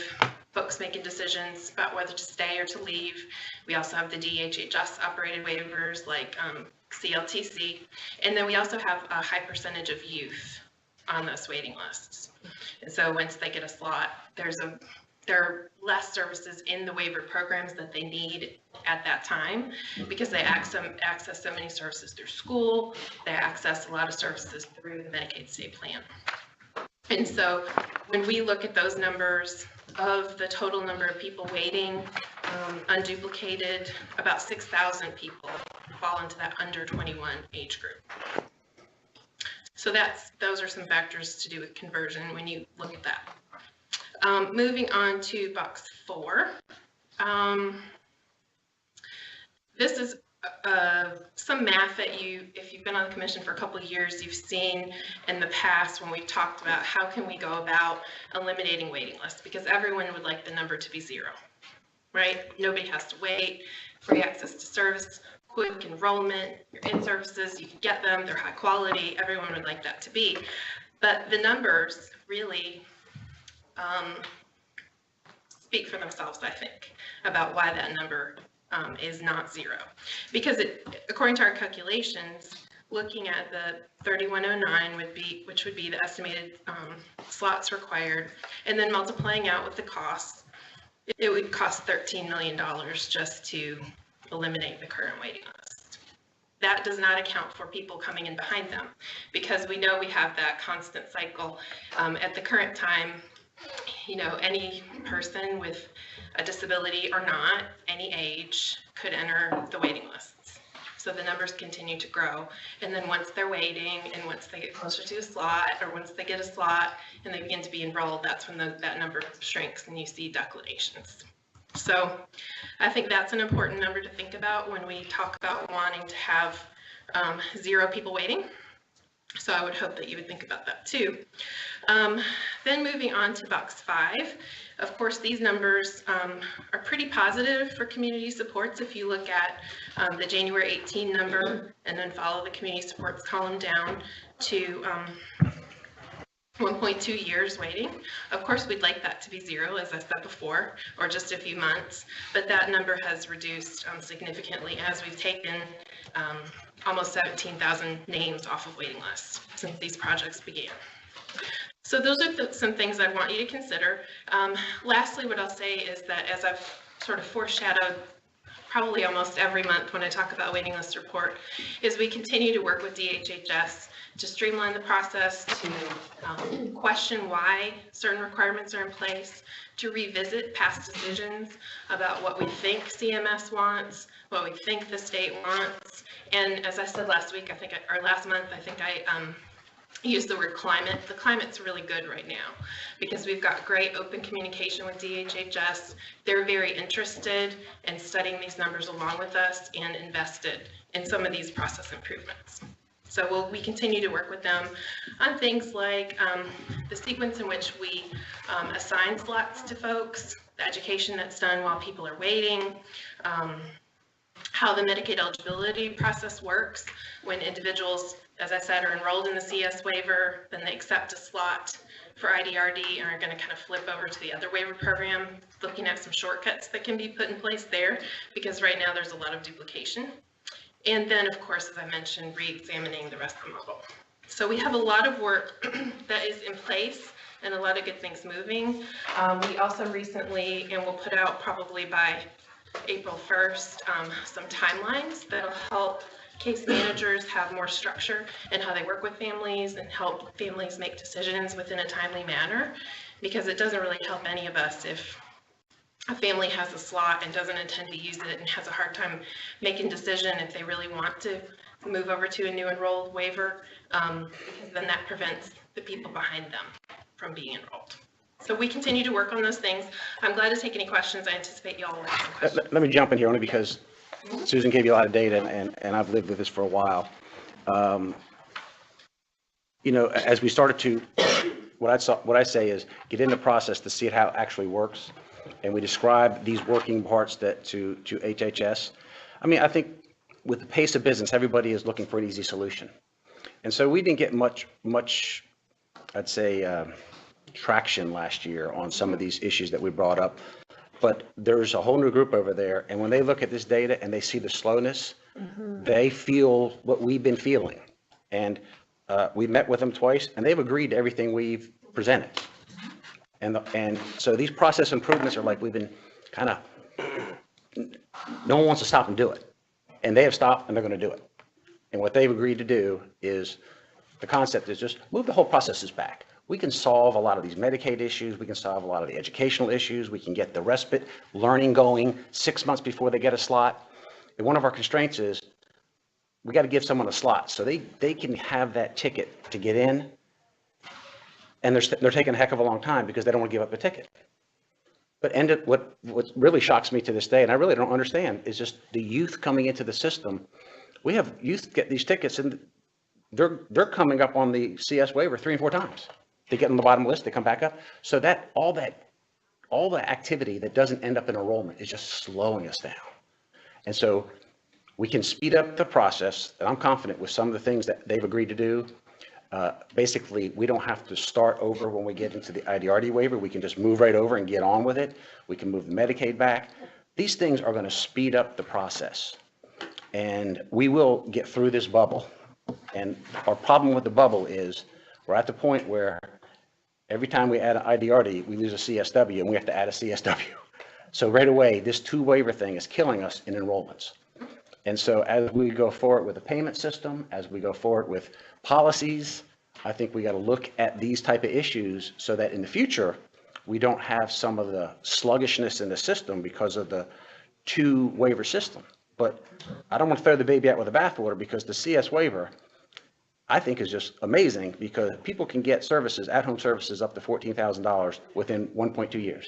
folks making decisions about whether to stay or to leave. We also have the DHHS operated waivers like CLTC, and then we also have a high percentage of youth on those waiting lists. And so once they get a slot, there are less services in the waiver programs that they need at that time because they access so many services through school, they access a lot of services through the Medicaid state plan. And so when we look at those numbers of the total number of people waiting, unduplicated, about 6,000 people fall into that under 21 age group. So those are some factors to do with conversion when you look at that. Moving on to box 4. This is some math that if you've been on the commission for a couple of years, you've seen in the past when we've talked about how can we go about eliminating waiting lists, because everyone would like the number to be 0, right? Nobody has to wait, free access to service, quick enrollment, you're in services, you can get them, they're high quality, everyone would like that to be. But the numbers really speak for themselves, I think, about why that number is not 0. Because according to our calculations, looking at the 3109 which would be the estimated slots required, and then multiplying out with the costs, it would cost $13 million just to eliminate the current waiting list. That does not account for people coming in behind them, because we know we have that constant cycle. At the current time, any person with a disability or not, any age, could enter the waiting lists. So the numbers continue to grow. And then once they're waiting, and once they get closer to a slot, or once they get a slot and they begin to be enrolled, that's when that number shrinks and you see declinations. So I think that's an important number to think about when we talk about wanting to have 0 people waiting. So I would hope that you would think about that too. Then moving on to box 5, of course these numbers are pretty positive for community supports. If you look at the January 18 number and then follow the community supports column down to 1.2 years waiting. Of course, we'd like that to be 0, as I said before, or just a few months, but that number has reduced significantly as we've taken almost 17,000 names off of waiting lists since these projects began. So those are some things I want you to consider. Lastly, what I'll say is that, as I've sort of foreshadowed probably almost every month when I talk about waiting list report, is we continue to work with DHHS to streamline the process, to question why certain requirements are in place, to revisit past decisions about what we think CMS wants, what we think the state wants. And as I said last week, or last month, I think I used the word climate. The climate's really good right now because we've got great open communication with DHHS. They're very interested in studying these numbers along with us and invested in some of these process improvements. So we continue to work with them on things like the sequence in which we assign slots to folks, the education that's done while people are waiting, how the Medicaid eligibility process works when individuals, as I said, are enrolled in the CS waiver, then they accept a slot for IDRD and are going to kind of flip over to the other waiver program, looking at some shortcuts that can be put in place there, because right now there's a lot of duplication. And then, of course, as I mentioned, re-examining the rest of the model. So we have a lot of work that is in place and a lot of good things moving. We also recently, and we'll put out probably by April 1st, some timelines that'll help case managers have more structure in how they work with families and help families make decisions within a timely manner, because it doesn't really help any of us if a family has a slot and doesn't intend to use it and has a hard time making decision if they really want to move over to a new enrolled waiver, because then that prevents the people behind them from being enrolled. So we continue to work on those things. I'm glad to take any questions. I anticipate you all will have some questions. Let me jump in here only because Susan gave you a lot of data and I've lived with this for a while. As we started to, what I say is get in the process to see how it actually works. And we describe these working parts to HHS. I mean, I think with the pace of business, everybody is looking for an easy solution. And so we didn't get much, I'd say, traction last year on some of these issues that we brought up. But there's a whole new group over there. And when they look at this data and they see the slowness, they feel what we've been feeling. And we met with them twice and they've agreed to everything we've presented. And so these process improvements are like we've been kind of, no one wants to stop and do it. And they have stopped and they're going to do it. And what they've agreed to do is, the concept is just move the whole processes back. We can solve a lot of these Medicaid issues. We can solve a lot of the educational issues. We can get the respite learning going 6 months before they get a slot. And one of our constraints is we got to give someone a slot so they can have that ticket to get in. And they're taking a heck of a long time because they don't want to give up the ticket. But what really shocks me to this day, and I really don't understand, is just the youth coming into the system. We have youth get these tickets and they're coming up on the CS waiver 3 and 4 times. They get on the bottom of the list, they come back up. So that all the activity that doesn't end up in enrollment is just slowing us down. And so we can speed up the process, and I'm confident with some of the things that they've agreed to do. Basically, we don't have to start over when we get into the IDRD waiver. We can just move right over and get on with it. We can move the Medicaid back. These things are going to speed up the process. And we will get through this bubble. And our problem with the bubble is we're at the point where every time we add an IDRD, we lose a CSW and we have to add a CSW. So right away, this 2 waiver thing is killing us in enrollments. And so as we go forward with a payment system, as we go forward with policies, I think we got to look at these type of issues so that in the future, we don't have some of the sluggishness in the system because of the 2 waiver system. But I don't want to throw the baby out with the bathwater, because the CS waiver, I think, is just amazing, because people can get services, at-home services, up to $14,000 within 1.2 years.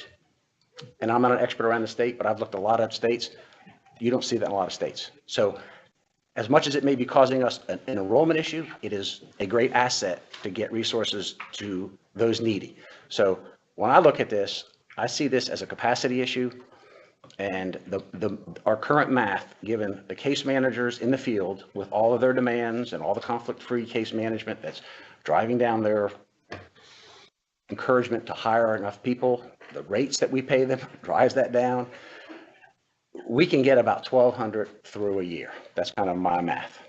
And I'm not an expert around the state, but I've looked at a lot of states. You don't see that in a lot of states. So as much as it may be causing us an enrollment issue, it is a great asset to get resources to those needy. So when I look at this, I see this as a capacity issue, and our current math, given the case managers in the field with all of their demands and all the conflict-free case management that's driving down their encouragement to hire enough people, the rates that we pay them drives that down. We can get about 1,200 through a year. That's kind of my math.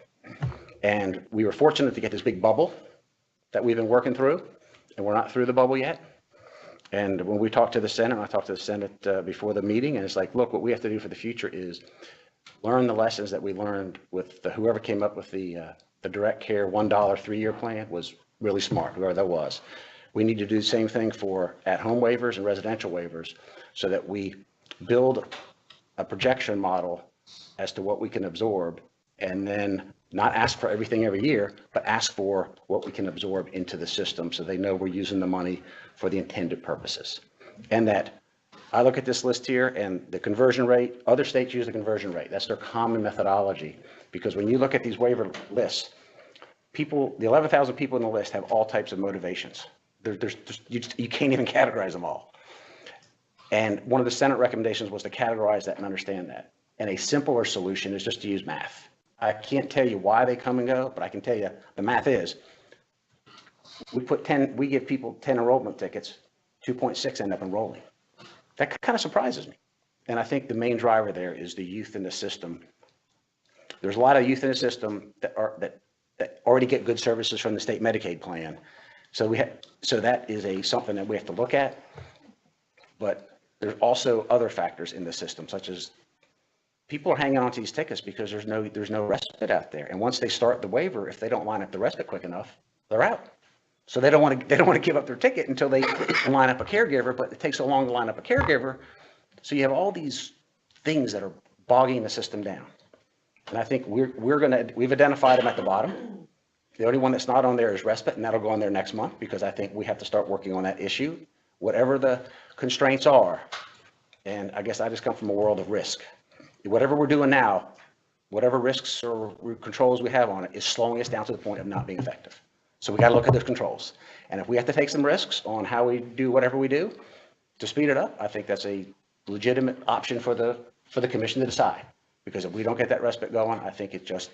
And we were fortunate to get this big bubble that we've been working through, and we're not through the bubble yet. And when we talked to the Senate, I talked to the Senate before the meeting, and it's like, look, what we have to do for the future is learn the lessons that we learned with whoever came up with the direct care $1 3-year plan was really smart, whoever that was. We need to do the same thing for at-home waivers and residential waivers, so that we build a projection model as to what we can absorb, and then not ask for everything every year, but ask for what we can absorb into the system, so they know we're using the money for the intended purposes. And that I look at this list here, and the conversion rate, other states use the conversion rate. That's their common methodology, because when you look at these waiver lists, people, the 11,000 people in the list have all types of motivations. You can't even categorize them all. And one of the Senate recommendations was to categorize that and understand that. And a simpler solution is just to use math. I can't tell you why they come and go, but I can tell you the math is, we give people 10 enrollment tickets, 2.6 end up enrolling. That kind of surprises me. And I think the main driver there is the youth in the system. There's a lot of youth in the system that already get good services from the state Medicaid plan. So that is something that we have to look at. But there's also other factors in the system, such as people are hanging on to these tickets because there's no respite out there. And once they start the waiver, if they don't line up the respite quick enough, they're out. So they don't want to give up their ticket until they line up a caregiver, but it takes so long to line up a caregiver. So you have all these things that are bogging the system down. And I think we've identified them at the bottom. The only one that's not on there is respite, and that'll go on there next month, because I think we have to start working on that issue, whatever the constraints are. And I guess I just come from a world of risk. Whatever we're doing now, whatever risks or controls we have on it, is slowing us down to the point of not being effective. So we got to look at those controls. And if we have to take some risks on how we do whatever we do to speed it up, I think that's a legitimate option for the commission to decide. Because if we don't get that respite going, I think it just,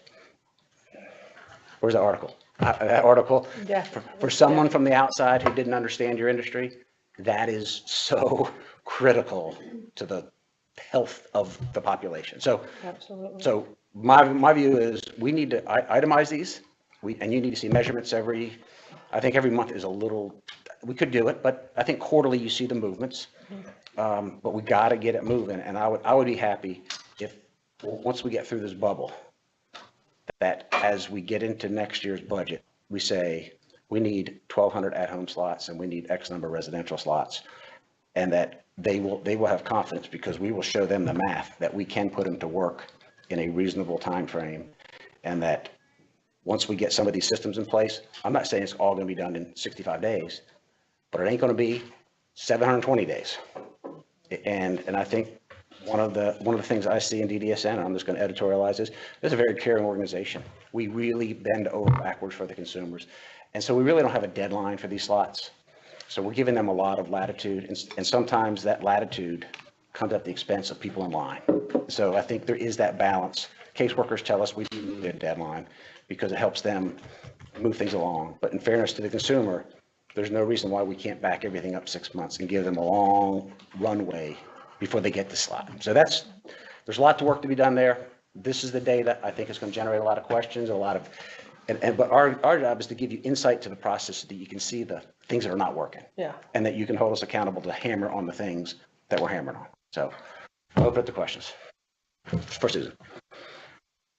where's that article? That article, for someone from the outside who didn't understand your industry, that is so critical to the health of the population. So, Absolutely. So my view is we need to itemize these, and you need to see measurements I think every month is a little, we could do it, but I think quarterly you see the movements. But we got to get it moving, and I would be happy if once we get through this bubble, that as we get into next year's budget, we say we need 1,200 at-home slots and we need X number of residential slots, and that they will have confidence, because we will show them the math that we can put them to work in a reasonable time frame, and that once we get some of these systems in place, I'm not saying it's all going to be done in 65 days, but it ain't going to be 720 days. And I think one of the things I see in DDSN, and I'm just going to editorialize this is a very caring organization. We really bend over backwards for the consumers. And so we really don't have a deadline for these slots. So we're giving them a lot of latitude, and sometimes that latitude comes at the expense of people in line. So I think there is that balance. Caseworkers tell us we need a deadline because it helps them move things along. But in fairness to the consumer, there's no reason why we can't back everything up 6 months and give them a long runway before they get the slot. So there's a lot of work to be done there. This is the data. I think it's going to generate a lot of questions, but our job is to give you insight to the process so that you can see the things that are not working. Yeah. And that you can hold us accountable to hammer on the things that we're hammering on. So I'll open up the questions. For Susan.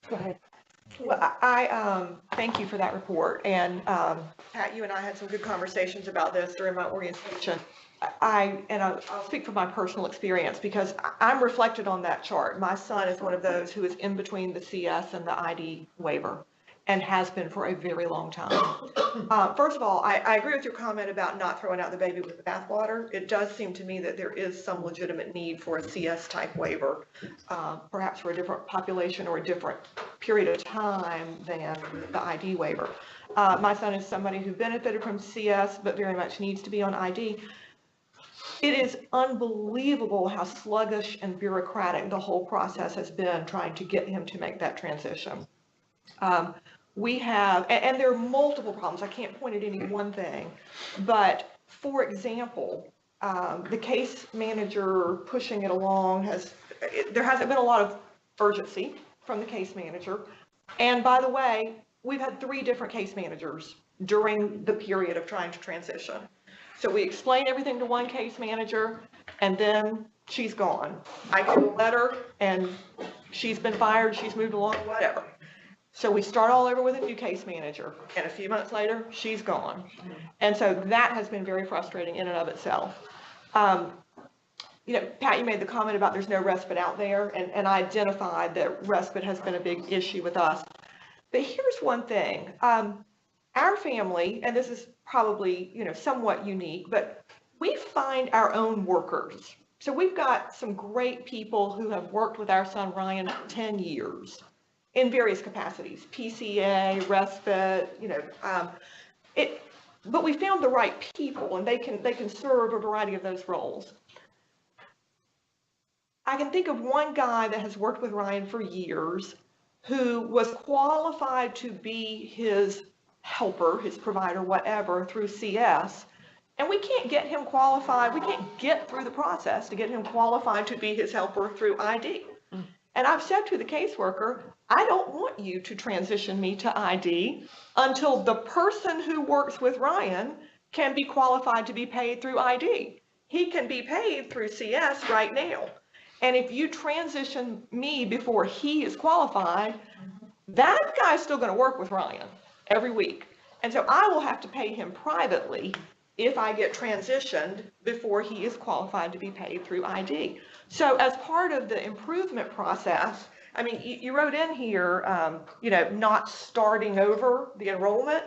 Go ahead. Well, I thank you for that report. And Pat, you and I had some good conversations about this during my orientation. I'll speak from my personal experience because I'm reflected on that chart. My son is one of those who is in between the CS and the ID waiver and has been for a very long time. First of all, I agree with your comment about not throwing out the baby with the bathwater. It does seem to me that there is some legitimate need for a CS type waiver, perhaps for a different population or a different period of time than the ID waiver. My son is somebody who benefited from CS but very much needs to be on ID. It is unbelievable how sluggish and bureaucratic the whole process has been trying to get him to make that transition. We have, and there are multiple problems, I can't point at any one thing, but for example, the case manager pushing it along there hasn't been a lot of urgency from the case manager. And by the way, we've had 3 different case managers during the period of trying to transition. So we explain everything to one case manager and then she's gone. I get a letter and she's been fired, she's moved along, whatever. So we start all over with a new case manager, and a few months later, she's gone. And so that has been very frustrating in and of itself. You know, Pat, you made the comment about there's no respite out there, and I identified that respite has been a big issue with us. But here's one thing. Our family, and this is probably, you know, somewhat unique, but we find our own workers. So we've got some great people who have worked with our son Ryan for 10 years. In various capacities, PCA, respite, you know, but we found the right people and they can serve a variety of those roles. I can think of one guy that has worked with Ryan for years who was qualified to be his helper, his provider, whatever, through CS, and we can't get him qualified, we can't get through the process to get him qualified to be his helper through ID. And I've said to the caseworker, I don't want you to transition me to ID until the person who works with Ryan can be qualified to be paid through ID. He can be paid through CS right now. And if you transition me before he is qualified, that guy's still going to work with Ryan every week. And so I will have to pay him privately if I get transitioned before he is qualified to be paid through ID. So as part of the improvement process, I mean, you wrote in here, you know, not starting over the enrollment.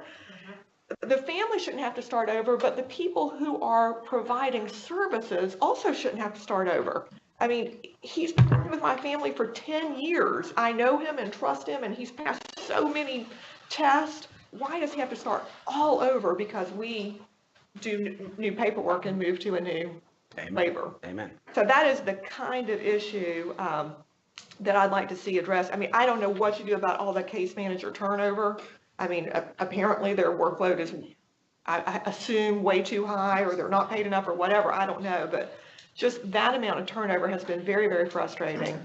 The family shouldn't have to start over, but the people who are providing services also shouldn't have to start over. I mean, he's been with my family for 10 years. I know him and trust him, and he's passed so many tests. Why does he have to start all over because we do new paperwork and move to a new waiver? Amen. So that is the kind of issue that I'd like to see addressed. I mean, I don't know what you do about all the case manager turnover. I mean, apparently their workload is, I assume, way too high, or they're not paid enough, or whatever. I don't know, but just that amount of turnover has been very, very frustrating.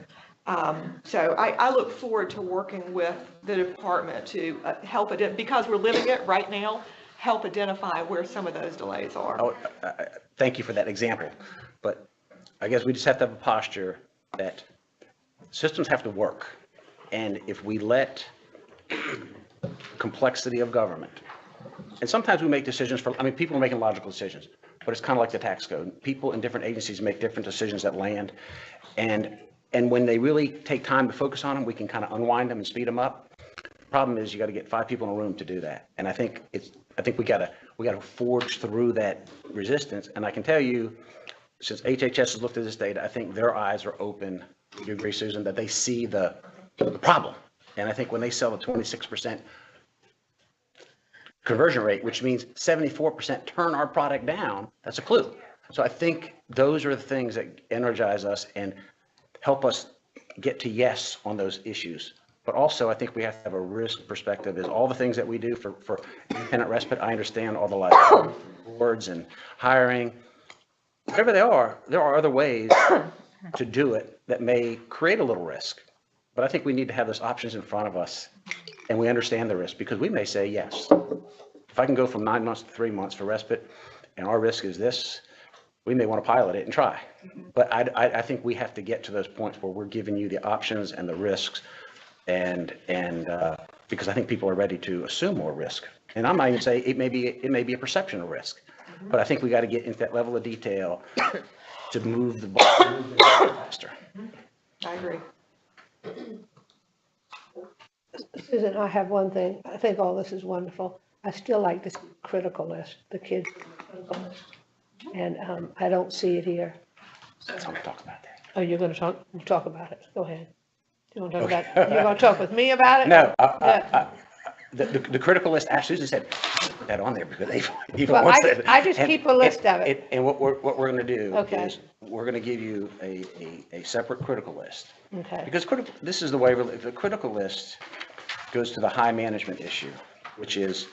So I look forward to working with the department to help it, because we're living it right now, help identify where some of those delays are. Oh, thank you for that example. But I guess we just have to have a posture that systems have to work. And if we let complexity of government, and sometimes we make decisions for, I mean, people are making logical decisions, but it's kind of like the tax code. People in different agencies make different decisions that land. And when they really take time to focus on them, we can kind of unwind them and speed them up. The problem is you got to get 5 people in a room to do that. And I think we got to forge through that resistance. And I can tell you, since HHS has looked at this data, I think their eyes are open. Do you agree, Susan, that they see the problem? And I think when they sell the 26% conversion rate, which means 74% turn our product down, that's a clue. So I think those are the things that energize us and help us get to yes on those issues. But also, I think we have to have a risk perspective. Is all the things that we do for independent respite, I understand all the liability, boards and hiring, whatever they are, there are other ways to do it that may create a little risk. But I think we need to have those options in front of us, and we understand the risk, because we may say yes. If I can go from 9 months to 3 months for respite, and our risk is this, we may want to pilot it and try. But I think we have to get to those points where we're giving you the options and the risks, and because I think people are ready to assume more risk. And I might even say it may be a perception of risk, but I think we got to get into that level of detail to move the ball faster. I agree. Susan, I have one thing. I think all this is wonderful. I still like this critical list, the kids. Critical list. And I don't see it here. Let's talk about that. Oh, you're going to talk about it. Go ahead. You want to talk about it? You're going to talk with me about it? No, the critical list, Susan said, put that on there because even Well, once I just keep a list of it. And what we're going to do Okay. is we're going to give you a separate critical list. Okay. Because this is the way, the critical list goes to the high management issue, which is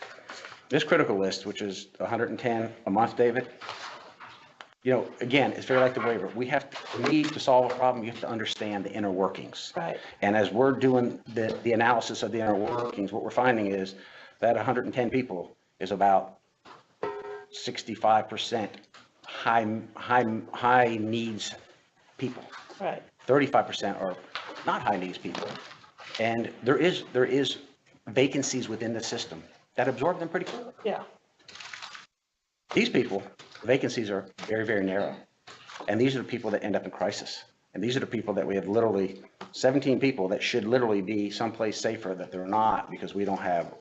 this critical list, which is 110 a month, David. You know, again, it's very like the waiver. We need to solve a problem. You have to understand the inner workings. Right. And as we're doing the analysis of the inner workings, what we're finding is that 110 people is about 65% high needs people. Right. 35% are not high needs people. And there is vacancies within the system that absorb them pretty quickly. Yeah. These people, vacancies are very, very narrow. And these are the people that end up in crisis. And these are the people that we have literally 17 people that should literally be someplace safer that they're not because we don't have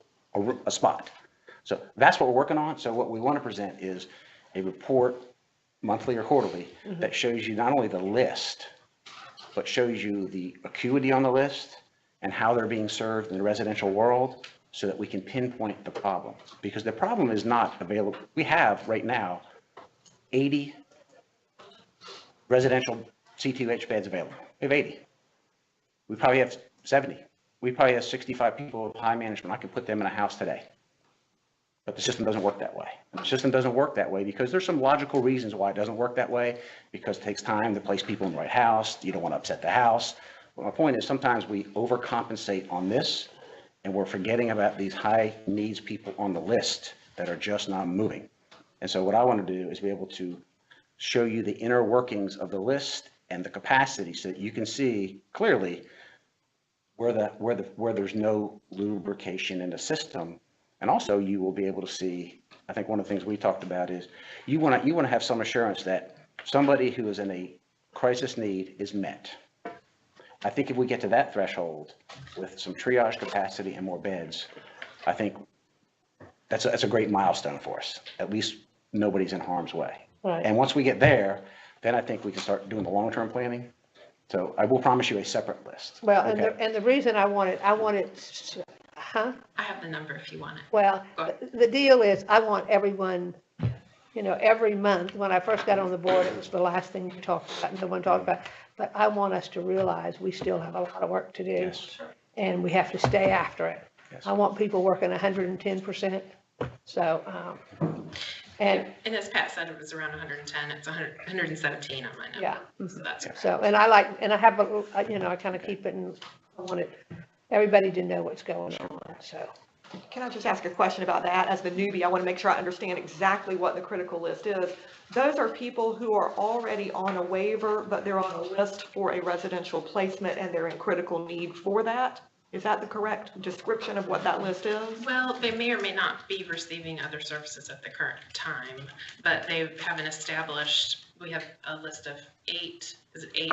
a spot. So that's what we're working on. So what we want to present is a report, monthly or quarterly, that shows you not only the list, but shows you the acuity on the list and how they're being served in the residential world so that we can pinpoint the problem. Because the problem is not available. We have right now 80 residential C2H beds available. We have 80. We probably have 70. We probably have 65 people of high management. I can put them in a house today. But the system doesn't work that way. And the system doesn't work that way because there's some logical reasons why it doesn't work that way, because it takes time to place people in the right house. You don't want to upset the house. But my point is sometimes we overcompensate on this and we're forgetting about these high needs people on the list that are just not moving. And so what I want to do is be able to show you the inner workings of the list and the capacity so that you can see clearly where there's no lubrication in the system. And also you will be able to see, I think one of the things we talked about is you want to have some assurance that somebody who is in a crisis need is met. I think if we get to that threshold with some triage capacity and more beds, I think that's a great milestone for us. At least nobody's in harm's way. Right. And once we get there, then I think we can start doing the long-term planning. So I will promise you a separate list. Well, Okay? and the reason I want it, I have the number if you want it. well, Go ahead. the deal is I want everyone, you know, every month, when I first got on the board, it was the last thing you talked about, no one talked about. But I want us to realize we still have a lot of work to do. Yes. And we have to stay after it. Yes. I want people working 110%. So, and And as Pat said, it was around 110, it's 117 on my note. yeah. So that's correct. So, and I have, you know, I kind of keep it and I want everybody to know what's going on, so. Can I just ask a question about that? As the newbie, I want to make sure I understand exactly what the critical list is. Those are people who are already on a waiver, but they're on a list for a residential placement and they're in critical need for that? Is that the correct description of what that list is? Well, they may or may not be receiving other services at the current time, but they haven't established, we have a list of 8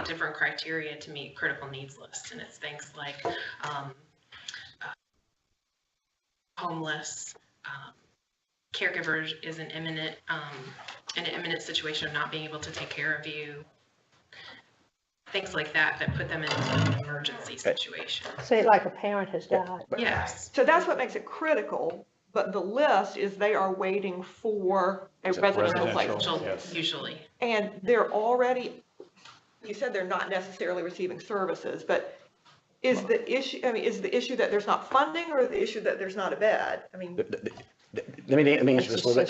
different criteria to meet critical needs lists. And it's things like homeless, caregiver is in an imminent situation of not being able to take care of you, things like that put them in an emergency situation. Say like a parent has died. Yes. So that's what makes it critical, but the list is they are waiting for a residential placement. Usually. And they're already, you said they're not necessarily receiving services, but is the issue that there's not funding or the issue that there's not a bed? I mean. Let me answer this a little bit.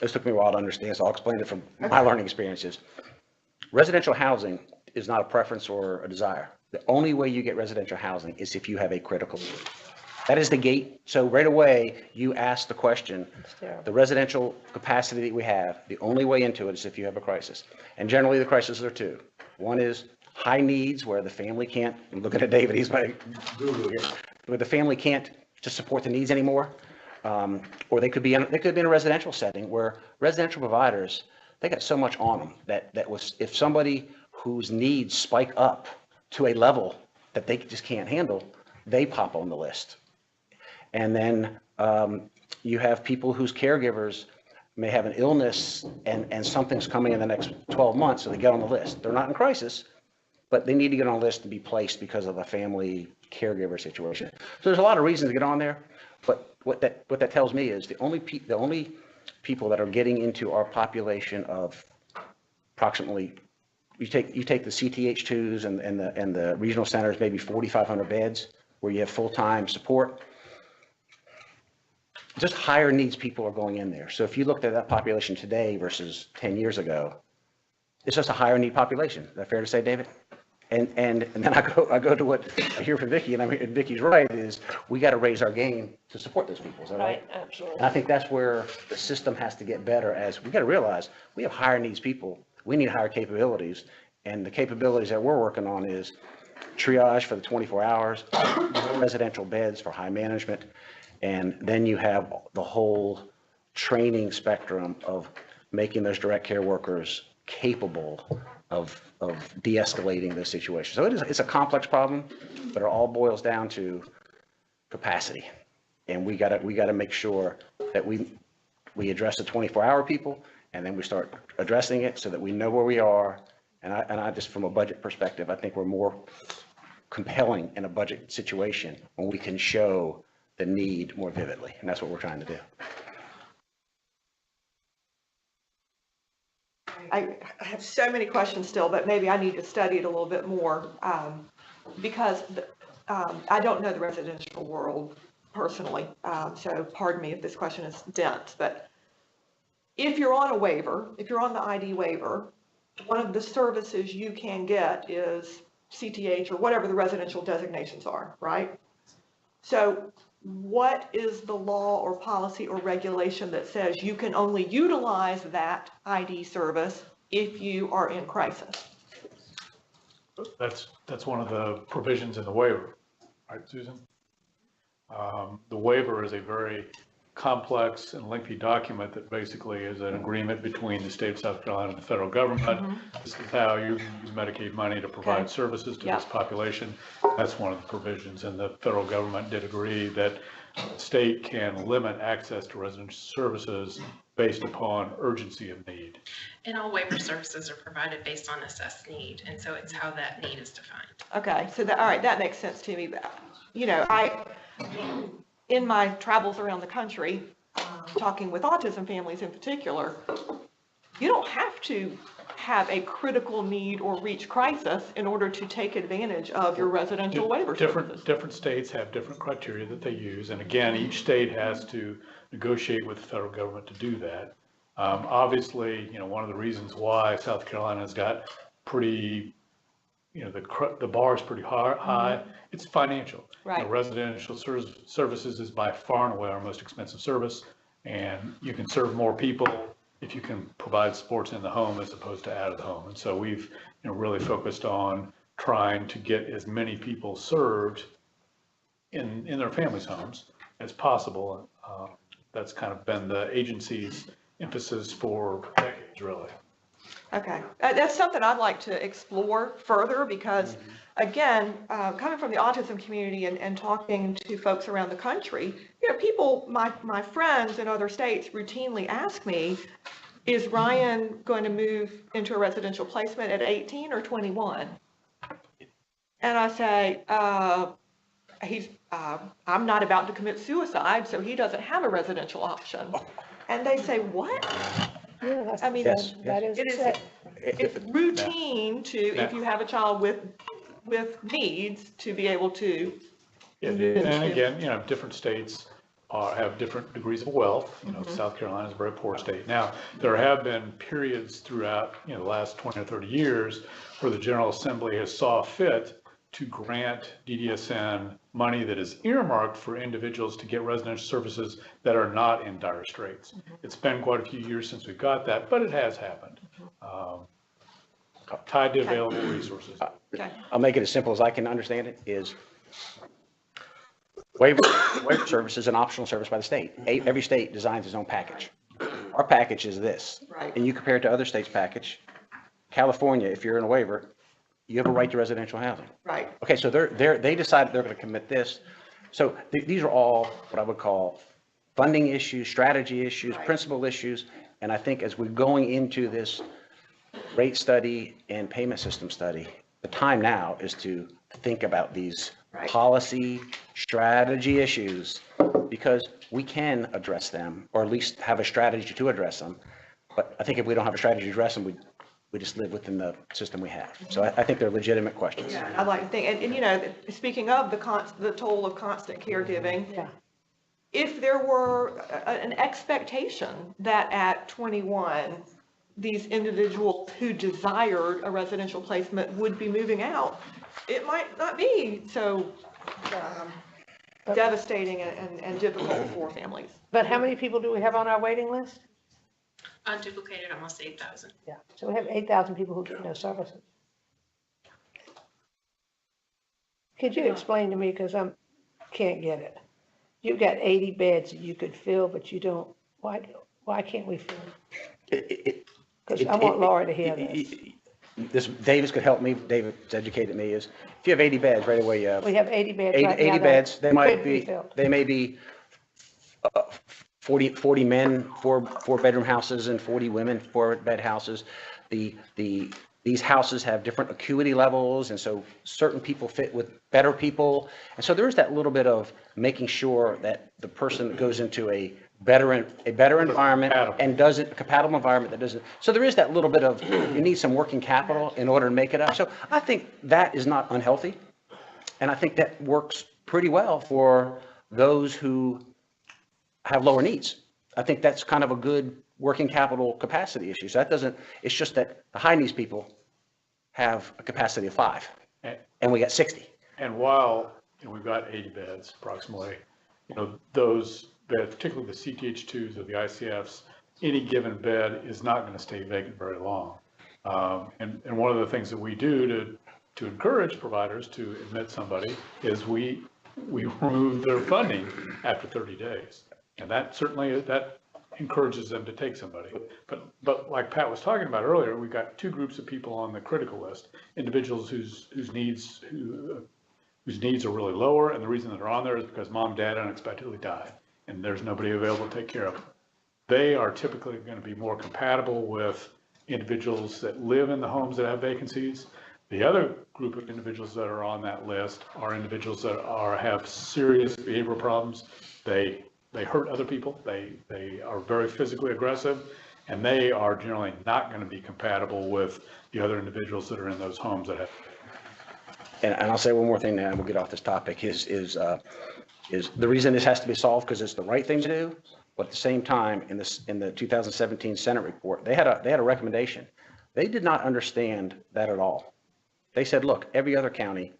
This took me a while to understand, so I'll explain it from my learning experiences. Residential housing is not a preference or a desire. The only way you get residential housing is if you have a critical need. That is the gate. So right away, you ask the question, the residential capacity that we have, the only way into it is if you have a crisis. And generally the crises are 2. One is high needs where the family can't, I'm looking at David, he's my guru here. where the family can't just support the needs anymore. Or they could be in a residential setting where residential providers, they got so much on them that was, if somebody whose needs spike up to a level that they just can't handle, they pop on the list. And then you have people whose caregivers may have an illness and something's coming in the next 12 months, so they get on the list. They're not in crisis, but they need to get on the list to be placed because of a family caregiver situation. So there's a lot of reasons to get on there, but what that tells me is the only people that are getting into our population of approximately, you take the CTH2s and the regional centers, maybe 4,500 beds where you have full-time support. Just higher needs people are going in there. So if you looked at that population today versus 10 years ago, it's just a higher need population. Is that fair to say, David? And then I go to what I hear from Vicki, and Vicki's right, is we got to raise our game to support those people. Is that right? Absolutely. And I think that's where the system has to get better, as we got to realize we have higher needs people. We need higher capabilities. And the capabilities that we're working on is triage for the 24 hours, residential beds for high management. And then you have the whole training spectrum of making those direct care workers capable of de-escalating this situation. So it's a complex problem, but it all boils down to capacity. And we gotta make sure that we address the 24-hour people, and then we start addressing it so that we know where we are. And I just, from a budget perspective, I think we're more compelling in a budget situation when we can show the need more vividly, and that's what we're trying to do. I have so many questions still, but maybe I need to study it a little bit more because I don't know the residential world personally. So pardon me if this question is dense, but if you're on a waiver, if you're on the ID waiver, one of the services you can get is CTH or whatever the residential designations are, right? So what is the law or policy or regulation that says you can only utilize that ID service if you are in crisis? That's one of the provisions in the waiver, right, Susan? The waiver is a very complex and lengthy document that basically is an agreement between the state of South Carolina and the federal government. This is how you use Medicaid money to provide services to this population. That's one of the provisions, and the federal government did agree that the state can limit access to residential services based upon urgency of need. And all waiver services are provided based on assessed need, and so it's how that need is defined. Okay, so all right, that makes sense to me. But, you know, in my travels around the country, talking with autism families in particular, you don't have to have a critical need or reach crisis in order to take advantage of your residential waiver services. Different states have different criteria that they use, and again, each state has to negotiate with the federal government to do that. Obviously, you know, one of the reasons why South Carolina's got pretty, you know, the bar is pretty high, it's financial. Right. You know, residential services is by far and away our most expensive service, and you can serve more people if you can provide supports in the home as opposed to out of the home. And so we've, you know, really focused on trying to get as many people served in their families' homes as possible. That's kind of been the agency's emphasis for decades, really. Okay, that's something I'd like to explore further because, again, coming from the autism community and talking to folks around the country, you know, people, my friends in other states routinely ask me, is Ryan going to move into a residential placement at 18 or 21? And I say, I'm not about to commit suicide, so he doesn't have a residential option. And they say, what? Yeah, I mean, that is it. It's routine to, if you have a child with needs, to be able to. And again, you know, different states have different degrees of wealth. You know, South Carolina is a very poor state. Now, there have been periods throughout, you know, the last 20 or 30 years where the General Assembly has saw fit to grant DDSN money that is earmarked for individuals to get residential services that are not in dire straits. It's been quite a few years since we got that, but it has happened. Tied to available resources. I'll make it as simple as I can understand it, is Waiver service is an optional service by the state. Every state designs its own package. Our package is this. Right. And you compare it to other states' package. California, if you're in a waiver, you have a right to residential housing. Right. Okay, so they decided they're going to commit this. So these are all what I would call funding issues, strategy issues, principal issues. And I think as we're going into this rate study and payment system study, the time now is to think about these policy, strategy issues, because we can address them, or at least have a strategy to address them. But I think if we don't have a strategy to address them, we just live within the system we have. So I think they're legitimate questions. Yeah, I'd like to think, and you know, speaking of the toll of constant caregiving, if there were an expectation that at 21, these individuals who desired a residential placement would be moving out, it might not be so devastating and difficult for families. But how many people do we have on our waiting list? Unduplicated, almost 8,000. Yeah, so we have 8,000 people who get no services. Could you explain to me, because I can't get it. You've got 80 beds that you could fill, but you don't, why can't we fill them? Because I want Laura to hear this. Davis could help me, David's educated me, is if you have 80 beds right away, We have 80 beds right now. 80 beds, they may be 40 men, four bedroom houses, and 40 women, 4-bed houses. These houses have different acuity levels, and so certain people fit with better people. And so there's that little bit of making sure that the person that goes into a better environment and doesn't, a compatible environment that doesn't. So there is that little bit of, you need some working capital in order to make it up. So I think that is not unhealthy. And I think that works pretty well for those who have lower needs. I think that's kind of a good working capital capacity issue. So that doesn't, it's just that the high needs people have a capacity of 5 and we got 60. And while, you know, we've got 80 beds approximately, you know, those beds, particularly the CTH2s or the ICFs, any given bed is not going to stay vacant very long. And one of the things that we do to encourage providers to admit somebody is we remove their funding after 30 days. And that certainly, that encourages them to take somebody. But like Pat was talking about earlier, we've got 2 groups of people on the critical list, individuals whose needs are really lower, and the reason that they're on there is because mom and dad unexpectedly died, and there's nobody available to take care of them. They are typically going to be more compatible with individuals that live in the homes that have vacancies. The other group of individuals that are on that list are individuals that have serious behavioral problems. They hurt other people, they are very physically aggressive, and they are generally not going to be compatible with the other individuals that are in those homes that have. And I'll say one more thing now, and we'll get off this topic, is the reason this has to be solved because it's the right thing to do, but at the same time, in the 2017 Senate report, they had a recommendation. They did not understand that at all. They said, look, every other county,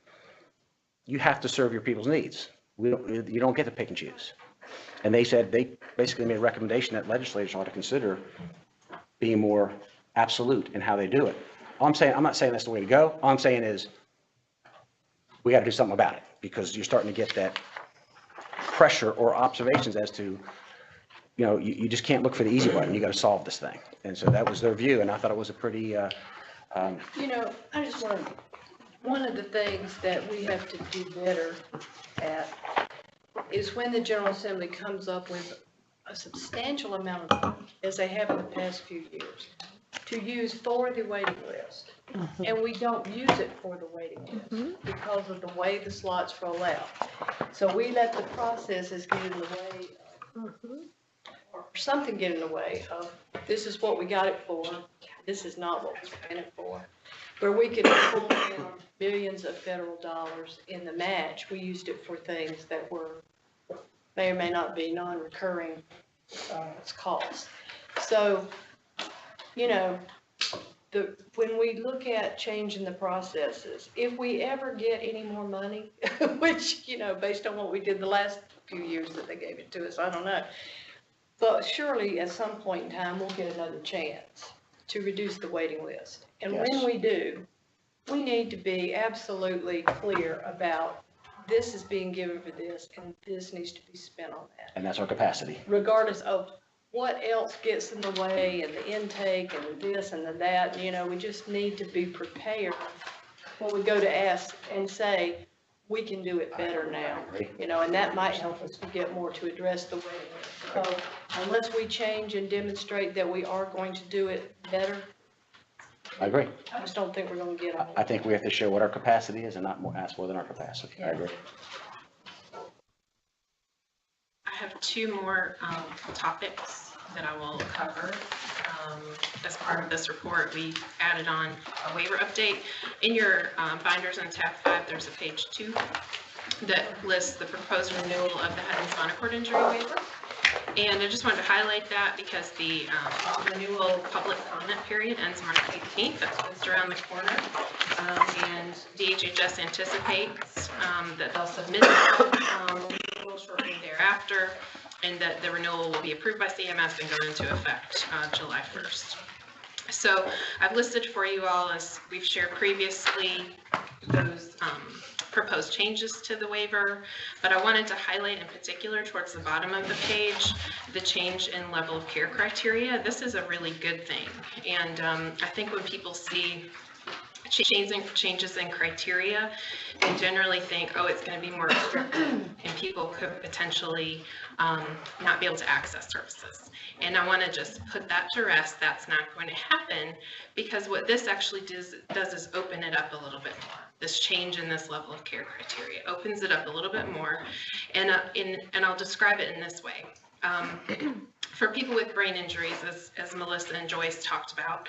you have to serve your people's needs. You don't get to pick and choose. And they said, they basically made a recommendation that legislators ought to consider being more absolute in how they do it. I'm not saying that's the way to go. All I'm saying is we got to do something about it because you're starting to get that pressure or observations as to, you know, you just can't look for the easy button. You got to solve this thing. And so that was their view. And I thought it was a pretty, You know, I just want to, one of the things that we have to do better at is when the General Assembly comes up with a substantial amount of money, as they have in the past few years, to use for the waiting list. And we don't use it for the waiting list because of the way the slots roll out. So we let the processes get in the way of, or something get in the way of, this is what we got it for, this is not what we ran it for. Where we could pull in billions of federal dollars in the match, we used it for things that may or may not be non-recurring costs. So, you know, when we look at changing the processes, if we ever get any more money, which, you know, based on what we did the last few years that they gave it to us, I don't know. But surely at some point in time, we'll get another chance to reduce the waiting list. And when we do, we need to be absolutely clear about this is being given for this, and this needs to be spent on that. And that's our capacity. Regardless of what else gets in the way and the intake and this and the that, you know, we just need to be prepared when we go to ask and say, we can do it better now, you know, and that might help us to get more to address the way. So unless we change and demonstrate that we are going to do it better, I agree. I just don't think we're gonna get it. I think we have to show what our capacity is and not ask more than our capacity. I agree. I have two more topics that I will cover. As part of this report, we added on a waiver update. In your binders on tab 5, there's a page 2 that lists the proposed renewal of the head and spinal cord injury waiver. And I just wanted to highlight that because the renewal public comment period ends March 18th. That's just around the corner. And DHHS anticipates that they'll submit renewal shortly thereafter, and that the renewal will be approved by CMS and go into effect July 1st. So I've listed for you all, as we've shared previously, those proposed changes to the waiver, but I wanted to highlight in particular towards the bottom of the page, the change in level of care criteria. This is a really good thing. And I think when people see changes in criteria, they generally think, oh, it's going to be more restrictive and people could potentially not be able to access services. And I want to just put that to rest. That's not going to happen, because what this actually does is open it up a little bit more. This change in this level of care criteria opens it up a little bit more, and I'll describe it in this way. For people with brain injuries, as Melissa and Joyce talked about,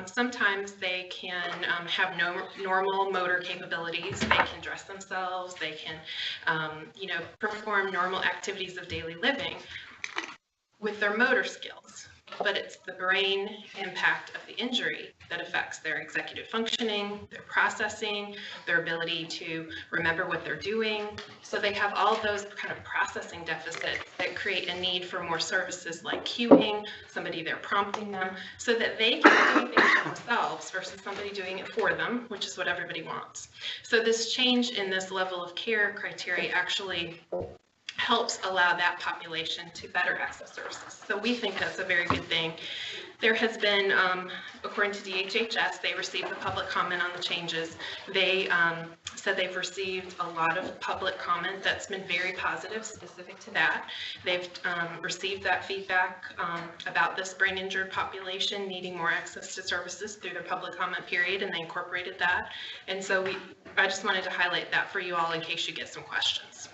sometimes they can have no normal motor capabilities. They can dress themselves. They can, perform normal activities of daily living with their motor skills. But it's the brain impact of the injury that affects their executive functioning, their processing, their ability to remember what they're doing. So they have all those kind of processing deficits that create a need for more services like cueing, somebody there prompting them, so that they can do things themselves versus somebody doing it for them, which is what everybody wants. So this change in this level of care criteria actually helps allow that population to better access services. So we think that's a very good thing. There has been, according to DHHS, they received the public comment on the changes. They said they've received a lot of public comment that's been very positive, specific to that. They've received that feedback about this brain injured population needing more access to services through their public comment period, and they incorporated that. And so I just wanted to highlight that for you all in case you get some questions.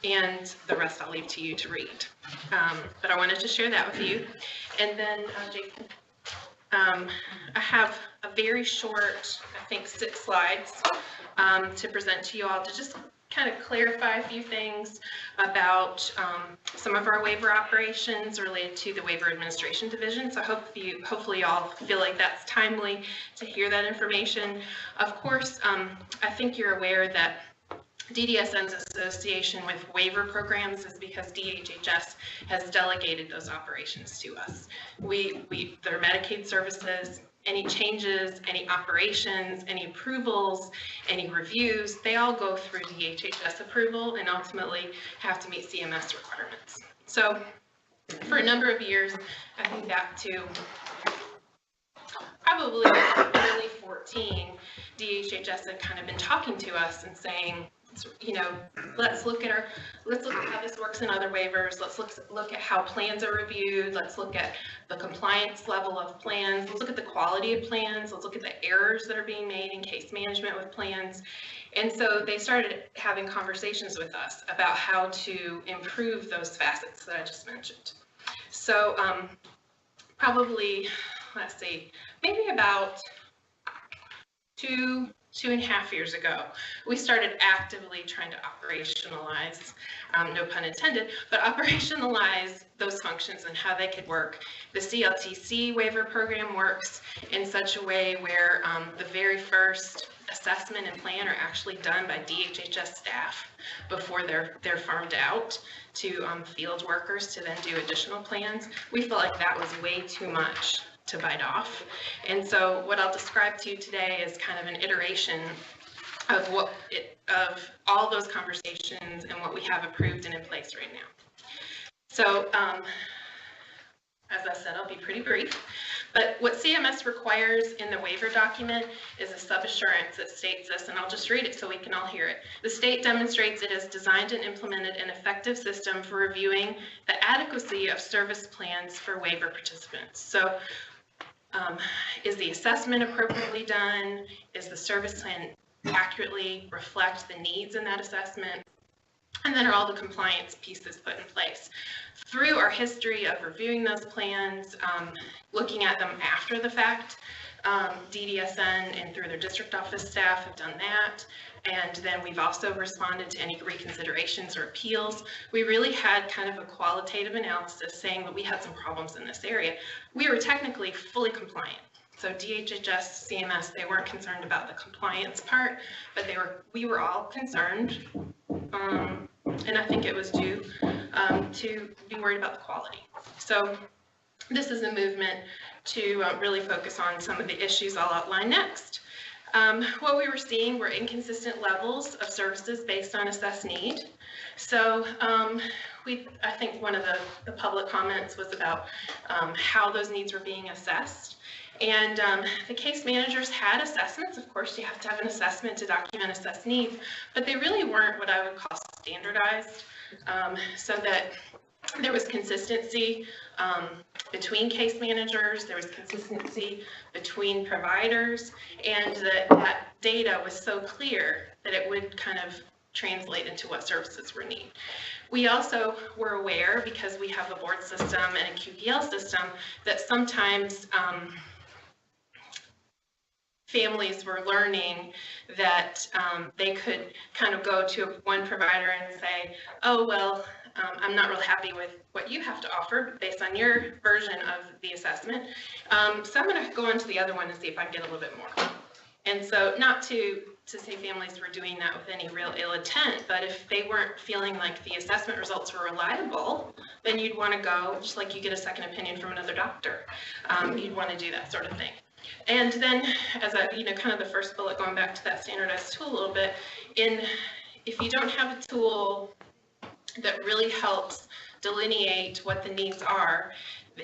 And the rest I'll leave to you to read. But I wanted to share that with you. And then, Jason, I have a very short, I think 6 slides to present to you all to just kind of clarify a few things about some of our waiver operations related to the Waiver Administration Division. So hopefully you all feel like that's timely to hear that information. Of course, I think you're aware that DDSN's association with waiver programs is because DHHS has delegated those operations to us. Their Medicaid services, any changes, any operations, any approvals, any reviews, they all go through DHHS approval and ultimately have to meet CMS requirements. So for a number of years, I think back to probably early 14, DHHS had kind of been talking to us and saying, let's look at how this works in other waivers. Let's look at how plans are reviewed. Let's look at the compliance level of plans. Let's look at the quality of plans. Let's look at the errors that are being made in case management with plans. And so they started having conversations with us about how to improve those facets that I just mentioned. So probably, let's see, maybe about 2.5 years ago, we started actively trying to operationalize, no pun intended, but operationalize those functions and how they could work. The CLTC waiver program works in such a way where the very first assessment and plan are actually done by DHHS staff before they're farmed out to field workers to then do additional plans. We felt like that was way too much to bite off. And so what I'll describe to you today is kind of an iteration of all those conversations and what we have approved and in place right now. So, as I said, I'll be pretty brief. But what CMS requires in the waiver document is a sub-assurance that states this, and I'll just read it so we can all hear it. The state demonstrates it has designed and implemented an effective system for reviewing the adequacy of service plans for waiver participants. So, is the assessment appropriately done? Is the service plan accurately reflect the needs in that assessment? And then are all the compliance pieces put in place? Through our history of reviewing those plans, looking at them after the fact, DDSN and through their district office staff have done that. And then we've also responded to any reconsiderations or appeals. We really had kind of a qualitative analysis saying that we had some problems in this area. We were technically fully compliant. So DHHS, CMS, they weren't concerned about the compliance part, but we were all concerned, and I think it was due to be worried about the quality. So this is a movement to really focus on some of the issues I'll outline next. What we were seeing were inconsistent levels of services based on assessed need. So I think one of the public comments was about how those needs were being assessed. And the case managers had assessments. Of course, you have to have an assessment to document assessed needs, but they really weren't what I would call standardized, so that there was consistency between case managers, there was consistency between providers, and that data was so clear that it would kind of translate into what services were needed. We also were aware, because we have a board system and a QPL system, that sometimes families were learning that they could kind of go to one provider and say, oh, well, I'm not real happy with what you have to offer based on your version of the assessment. So I'm going to go on to the other one and see if I can get a little bit more. And so not to say families were doing that with any real ill intent, but if they weren't feeling like the assessment results were reliable, then you'd want to go, just like you get a second opinion from another doctor. You'd want to do that sort of thing. And then, as kind of the first bullet, going back to that standardized tool a little bit, if you don't have a tool that really helps delineate what the needs are,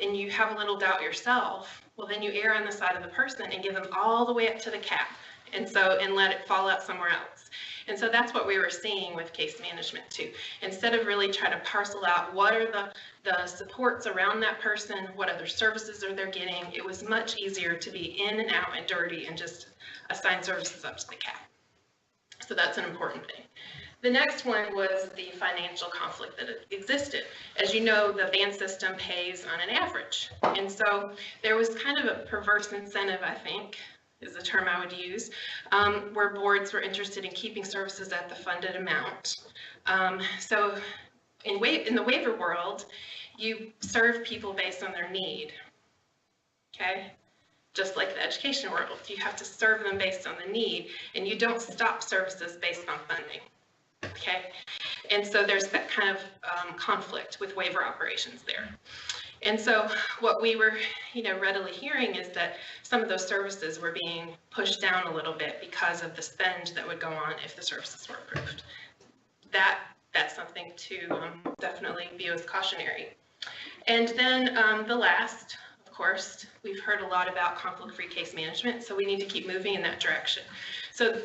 and you have a little doubt yourself, well, then you err on the side of the person and give them all the way up to the cap, and let it fall out somewhere else. And so that's what we were seeing with case management too. Instead of really trying to parcel out what are the supports around that person, what other services are they getting, it was much easier to be in and out and dirty and just assign services up to the cap. So that's an important thing. The next one was the financial conflict that existed. As you know, the band system pays on an average. And so there was kind of a perverse incentive, I think, is the term I would use, where boards were interested in keeping services at the funded amount. So in the waiver world, you serve people based on their need, okay? Just like the education world, you have to serve them based on the need, and you don't stop services based on funding, okay? And so there's that kind of conflict with waiver operations there. And so what we were, readily hearing is that some of those services were being pushed down a little bit because of the spend that would go on if the services were approved. That's something to definitely view as cautionary. And then the last, of course, we've heard a lot about conflict-free case management, so we need to keep moving in that direction. So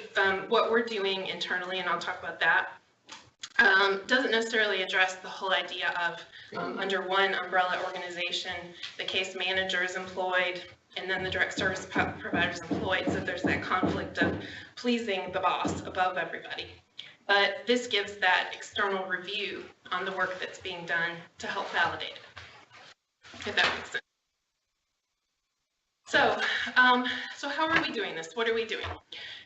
what we're doing internally, and I'll talk about that, doesn't necessarily address the whole idea of under one umbrella organization, the case manager is employed and then the direct service provider is employed, so there's that conflict of pleasing the boss above everybody. But this gives that external review on the work that's being done to help validate it, if that makes sense. So, so how are we doing this? What are we doing?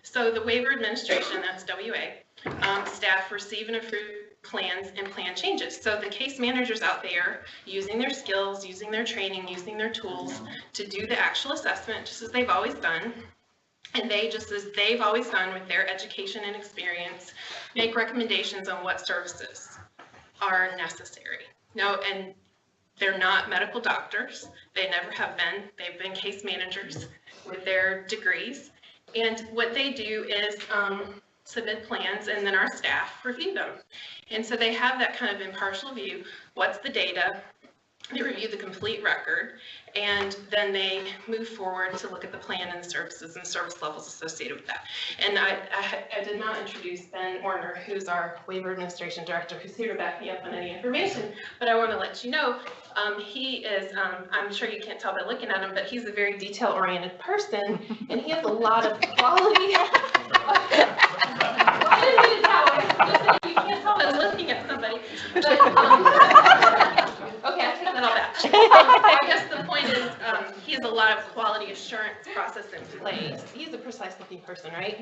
So the waiver administration, that's WA, staff receive and approve plans and plan changes. So the case managers out there using their skills, using their training, using their tools to do the actual assessment, just as they've always done. And they, just as they've always done with their education and experience, make recommendations on what services are necessary. No, and they're not medical doctors. They never have been. They've been case managers with their degrees. And what they do is submit plans, and then our staff review them. And so they have that kind of impartial view. What's the data? They review the complete record, and then they move forward to look at the plan and the services and the service levels associated with that. And I did not introduce Ben Orner, who's our waiver administration director, who's here to back me up on any information, but I want to let you know, he is, I'm sure you can't tell by looking at him, but he's a very detail-oriented person, and he has a lot of quality. I didn't mean to tell him. Listen, you can't tell by looking at somebody. But, okay, I take that all back. I guess the point is, he has a lot of quality assurance process in place. He's a precise-looking person, right?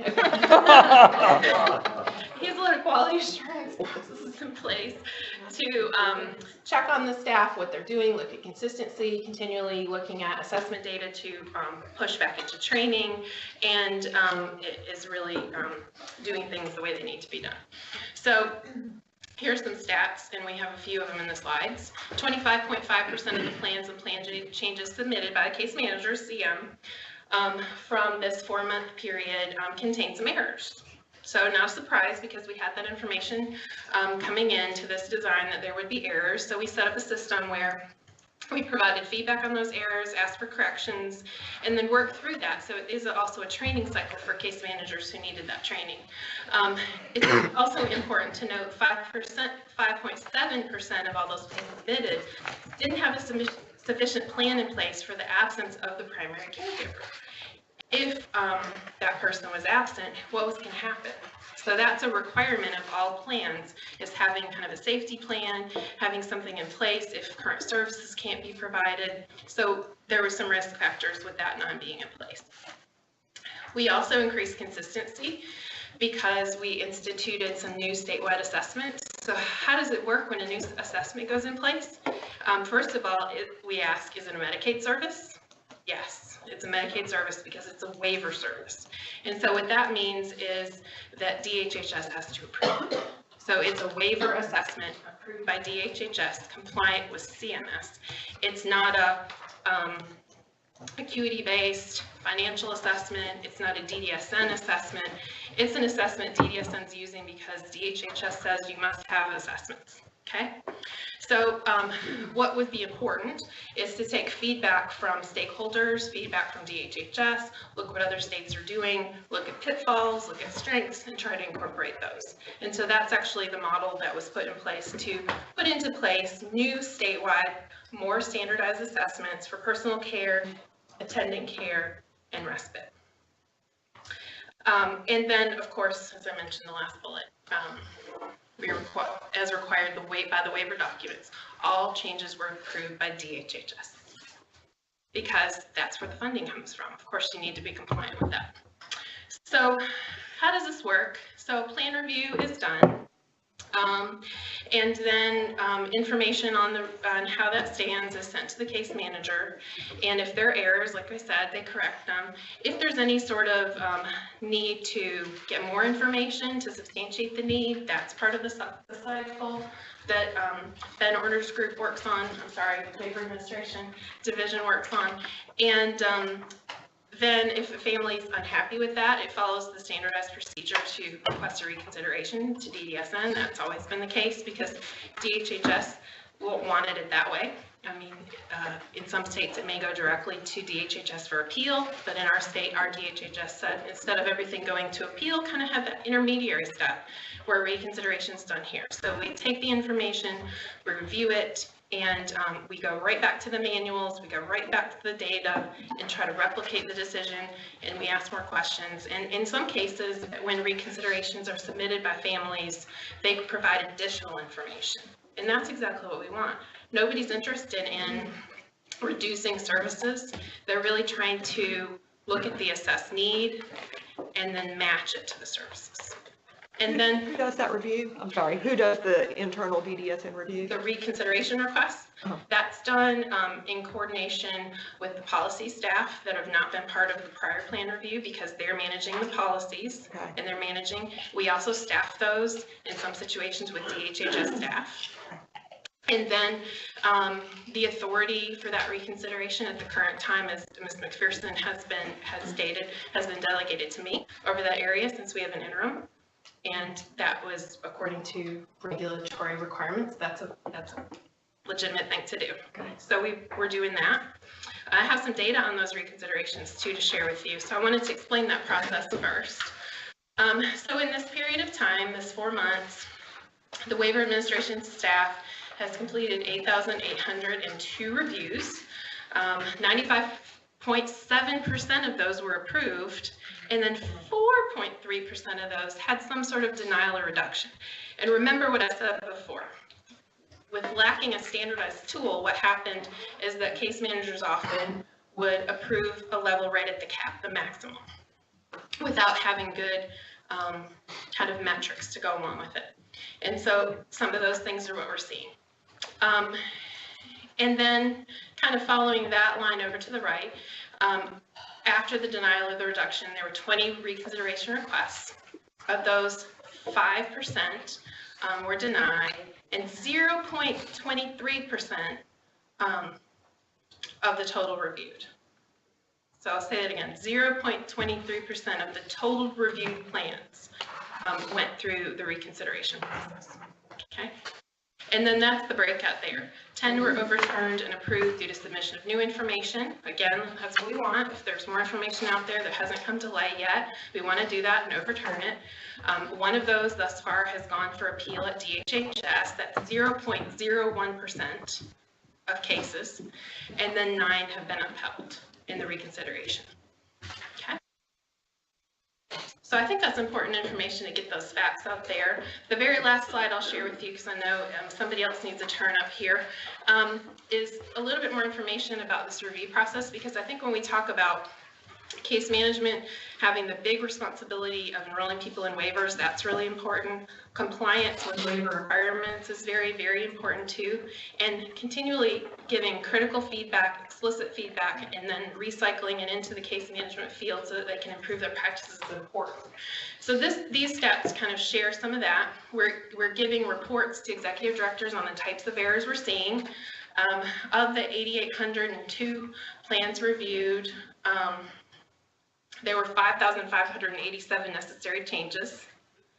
He has a lot of quality assurance processes in place to check on the staff, what they're doing, look at consistency, continually looking at assessment data to push back into training, and it is really doing things the way they need to be done. So here's some stats, and we have a few of them in the slides. 25.5% of the plans and plan changes submitted by the case manager, CM, from this 4-month period contain some errors. So not a surprise, because we had that information coming into this design that there would be errors. So we set up a system where we provided feedback on those errors, asked for corrections, and then worked through that. So it is also a training cycle for case managers who needed that training. It's also important to note 5.7% of all those plans submitted didn't have a sufficient plan in place for the absence of the primary caregiver. If that person was absent, what was going to happen? So that's a requirement of all plans, is having kind of a safety plan, having something in place if current services can't be provided. So there were some risk factors with that not being in place. We also increased consistency because we instituted some new statewide assessments. So how does it work when a new assessment goes in place? First of all, we ask, is it a Medicaid service? Yes, it's a Medicaid service because it's a waiver service. And so what that means is that DHHS has to approve it. So it's a waiver assessment approved by DHHS, compliant with CMS. It's not a acuity-based financial assessment. It's not a DDSN assessment. It's an assessment DDSN's using because DHHS says you must have assessments, okay? So what would be important is to take feedback from stakeholders, feedback from DHHS, look what other states are doing, look at pitfalls, look at strengths, and try to incorporate those. And so that's actually the model that was put in place to put into place new statewide, more standardized assessments for personal care, attendant care, and respite. And then, of course, as I mentioned in the last bullet, as required by the waiver documents, all changes were approved by DHHS because that's where the funding comes from. Of course, you need to be compliant with that. So how does this work? So plan review is done. And then information on how that stands is sent to the case manager. And if there are errors, like I said, they correct them. If there's any sort of need to get more information to substantiate the need, that's part of the cycle that Ben Orner's group works on. Waiver Administration Division works on. And then if a family is unhappy with that, it follows the standardized procedure to request a reconsideration to DDSN. That's always been the case because DHHS won't want it that way. I mean, in some states it may go directly to DHHS for appeal, but in our state, our DHHS said instead of everything going to appeal, kind of have that intermediary step where reconsideration is done here. So we take the information, we review it, and we go right back to the manuals, we go right back to the data and try to replicate the decision, and we ask more questions. And in some cases, when reconsiderations are submitted by families, they provide additional information. And that's exactly what we want. Nobody's interested in reducing services. They're really trying to look at the assessed need and then match it to the services. And then who does that review? I'm sorry, who does the internal DDSN review? The reconsideration request. That's done in coordination with the policy staff that have not been part of the prior plan review because they're managing the policies and they're managing. We also staff those in some situations with DHHS staff. And then the authority for that reconsideration at the current time, as Ms. McPherson has stated, has been delegated to me over that area since we have an interim. And that was according to regulatory requirements. That's a legitimate thing to do. So we're doing that. I have some data on those reconsiderations too to share with you. So I wanted to explain that process first. So in this period of time, this 4 months, the waiver administration staff has completed 8,802 reviews. 95.7% of those were approved, and then 4.3% of those had some sort of denial or reduction. And remember what I said before. With lacking a standardized tool, what happened is that case managers often would approve a level right at the cap, the maximum, without having good kind of metrics to go along with it. And so some of those things are what we're seeing. And then kind of following that line over to the right, after the denial of the reduction, there were 20 reconsideration requests. Of those, 5% were denied, and 0.23% of the total reviewed. So I'll say that again, 0.23% of the total reviewed plans went through the reconsideration process, okay? And then that's the breakout there. 10 were overturned and approved due to submission of new information. Again, that's what we want. If there's more information out there that hasn't come to light yet, we want to do that and overturn it. One of those thus far has gone for appeal at DHHS. That's 0.01% of cases. And then 9 have been upheld in the reconsideration. Okay. So I think that's important information to get those facts out there. The very last slide I'll share with you, because I know somebody else needs a turn up here, is a little bit more information about this review process, because I think when we talk about case management having the big responsibility of enrolling people in waivers, that's really important. Compliance with waiver requirements is very, very important too. And continually giving critical feedback, explicit feedback, and then recycling it into the case management field so that they can improve their practices is important. So these stats kind of share some of that. We're giving reports to executive directors on the types of errors we're seeing. Of the 8,802 plans reviewed, there were 5,587 necessary changes.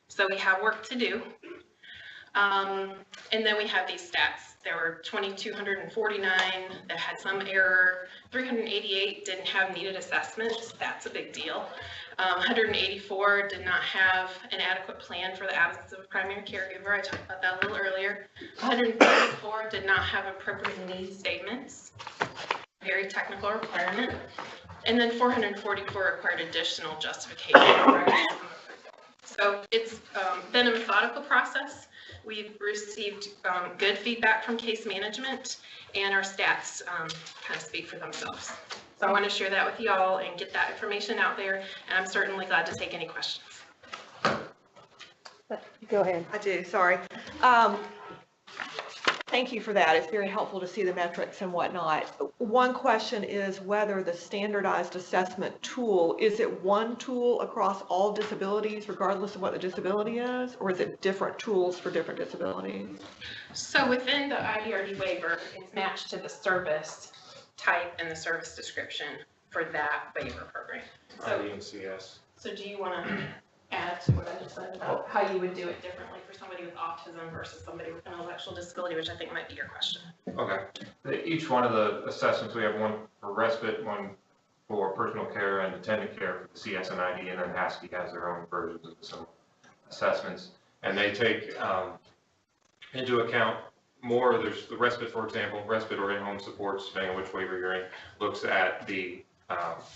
So we have work to do. And then we have these stats. There were 2,249 that had some error. 388 didn't have needed assessments. That's a big deal. 184 did not have an adequate plan for the absence of a primary caregiver. I talked about that a little earlier. 134 did not have appropriate needs statements. Very technical requirement. And then 444 required additional justification. So it's been a methodical process. We've received good feedback from case management, and our stats kind of speak for themselves. So I want to share that with you all and get that information out there, and I'm certainly glad to take any questions. Go ahead. I do, sorry. Thank you for that. It's very helpful to see the metrics and whatnot. One question is whether the standardized assessment tool, is it one tool across all disabilities regardless of what the disability is, or is it different tools for different disabilities? So within the IDRD waiver, it's matched to the service type and the service description for that waiver program. So do you want to add to what I just said about how you would do it differently for somebody with autism versus somebody with an intellectual disability, which I think might be your question? Okay. Each one of the assessments, we have one for respite, one for personal care and attendant care for the CSNID, and then HASCI has their own versions of some assessments. And they take into account more, there's the respite, for example, respite or in-home supports, depending on which waiver you're in, looks at the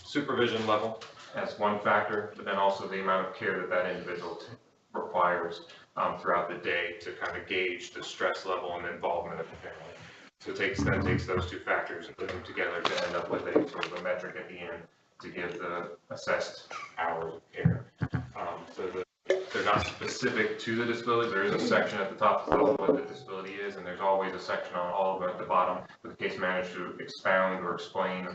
supervision level as one factor, but then also the amount of care that that individual requires throughout the day to kind of gauge the stress level and involvement of the family. So it takes those two factors and put them together to end up with a sort of a metric at the end to give the assessed hours of care. They're not specific to the disability. There is a section at the top that tells what the disability is, and there's always a section on all of them at the bottom for the case manager to expound or explain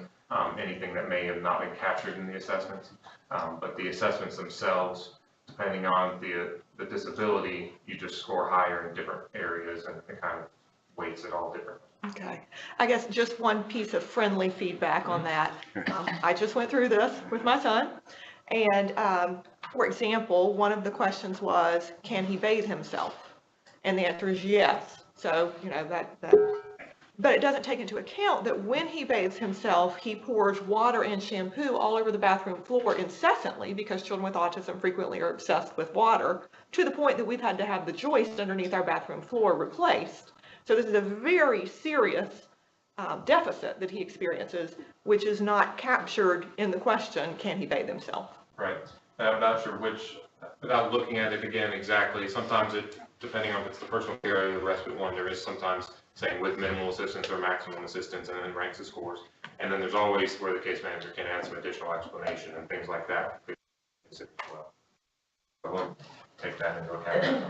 anything that may have not been captured in the assessments. But the assessments themselves, depending on the disability, you just score higher in different areas, and it kind of weights it all differently. Okay. I guess just one piece of friendly feedback on that. I just went through this with my son, and For example, one of the questions was, can he bathe himself? And the answer is yes. So, you know, but it doesn't take into account that when he bathes himself, he pours water and shampoo all over the bathroom floor incessantly, because children with autism frequently are obsessed with water, to the point that we've had to have the joist underneath our bathroom floor replaced. So this is a very serious deficit that he experiences, which is not captured in the question, can he bathe himself? Right. I'm not sure which, without looking at it again exactly, sometimes it, depending on if it's the personal care or the respite one, there is sometimes saying with minimal assistance or maximum assistance, and then ranks the scores. And then there's always where the case manager can add some additional explanation and things like that. Well, so we'll take that into account.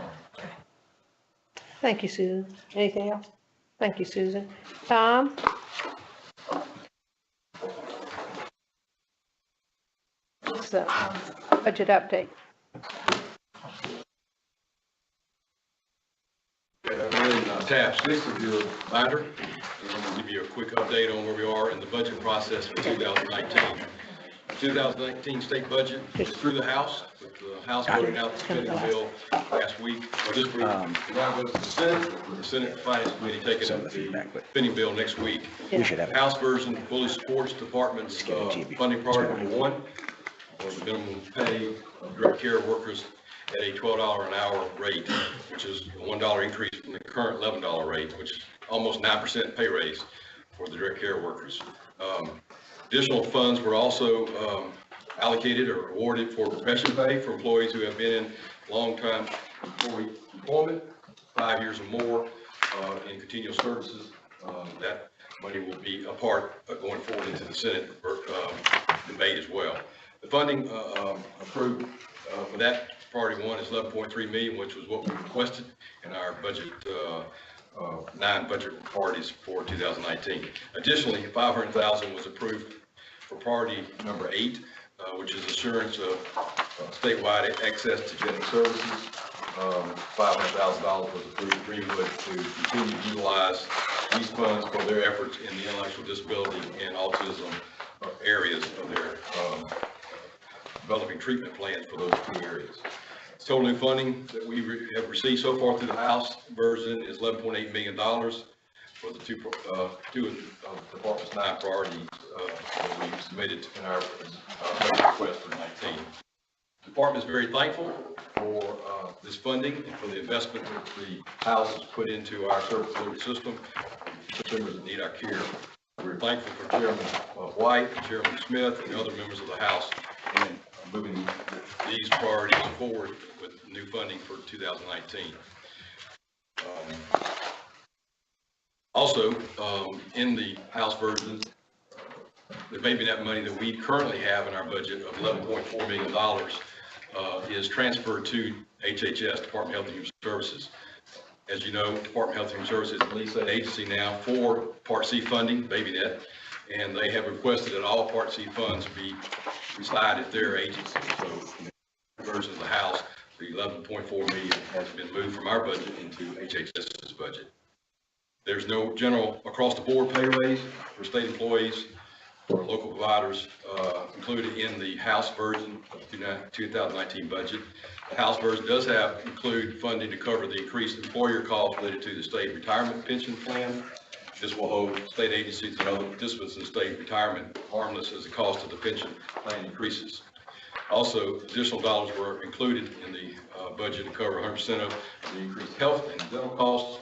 Thank you, Susan. Anything else? Thank you, Susan. Tom? What's the budget update? We're in tab 6 of your binder, and I'm going to give you a quick update on where we are in the budget process for 2019. The 2019 state budget is through the House, with the House voting out the spending bill last week, or this week. Now goes to the Senate, with the Senate Finance Committee taking up the spending bill next week. The House version fully supports department's funding priority number 1, or the minimum pay of direct care workers at a $12 an hour rate, which is a $1 increase from the current $11 rate, which is almost 9% pay raise for the direct care workers. Additional funds were also allocated or awarded for progression pay for employees who have been in long-time employment, 5 years or more, in continual services. That money will be a part going forward into the Senate debate as well. The funding approved for that priority 1 is $11.3 million, which was what we requested in our budget, 9 budget priorities for 2019. Additionally, $500,000 was approved for priority number 8, which is assurance of statewide access to genetic services. $500,000 was approved for Greenwood to continue to utilize these funds for their efforts in the intellectual disability and autism areas of their developing treatment plans for those 2 areas. Total new funding that we have received so far through the House version is $11.8 million for the two of the department's 9 priorities that we submitted in our budget request for 19. The department is very thankful for this funding and for the investment that the House has put into our service delivery system for consumers that need our care. We're thankful for Chairman White, Chairman Smith, and other members of the House in moving these priorities forward with new funding for 2019. Also, in the House version, the baby net money that we currently have in our budget of $11.4 million is transferred to HHS, Department of Health and Human Services. As you know, Department of Health and Human Services is the lead state agency now for Part C funding, baby net, and they have requested that all Part C funds be reside at their agency. So in the version of the House, the $11.4 million has been moved from our budget into HHS's budget. There's no general across-the-board pay raise for state employees or local providers included in the House version of the 2019 budget. The House version does include funding to cover the increased employer costs related to the state retirement pension plan. This will hold state agencies and other participants in state retirement harmless as the cost of the pension plan increases. Also, additional dollars were included in the budget to cover 100% of the increased health and dental costs,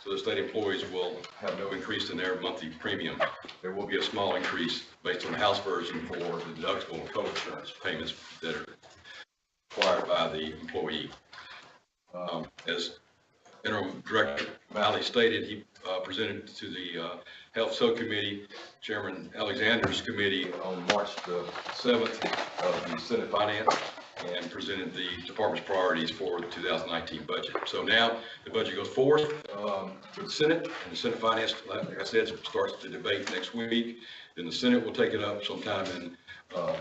so the state employees will have no increase in their monthly premium. There will be a small increase based on the House version for the deductible and co-insurance payments that are required by the employee. As Interim Director Valley stated, he presented to the Health Subcommittee, Chairman Alexander's committee on March the 7th of the Senate Finance, and presented the department's priorities for the 2019 budget. So now the budget goes forward to the Senate, and the Senate Finance, like I said, starts the debate next week. Then the Senate will take it up sometime in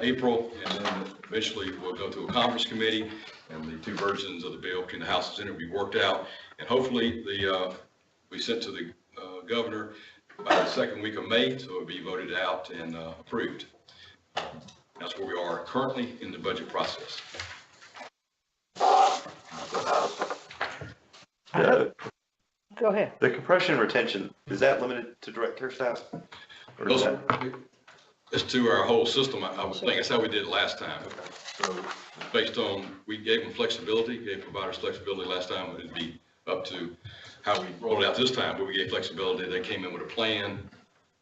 April, and then eventually we'll go to a conference committee, and the 2 versions of the bill between the House and Senate will be worked out, and hopefully we sent to the governor by the 2nd week of May, so it'll be voted out and approved. That's where we are currently in the budget process. Go ahead. The compression retention, is that limited to direct care staff? Or is that? It's to our whole system. I would think that's how we did it last time. So based on, we gave them flexibility, gave providers flexibility last time. It'd be up to how we rolled it out this time, but we gave flexibility. They came in with a plan.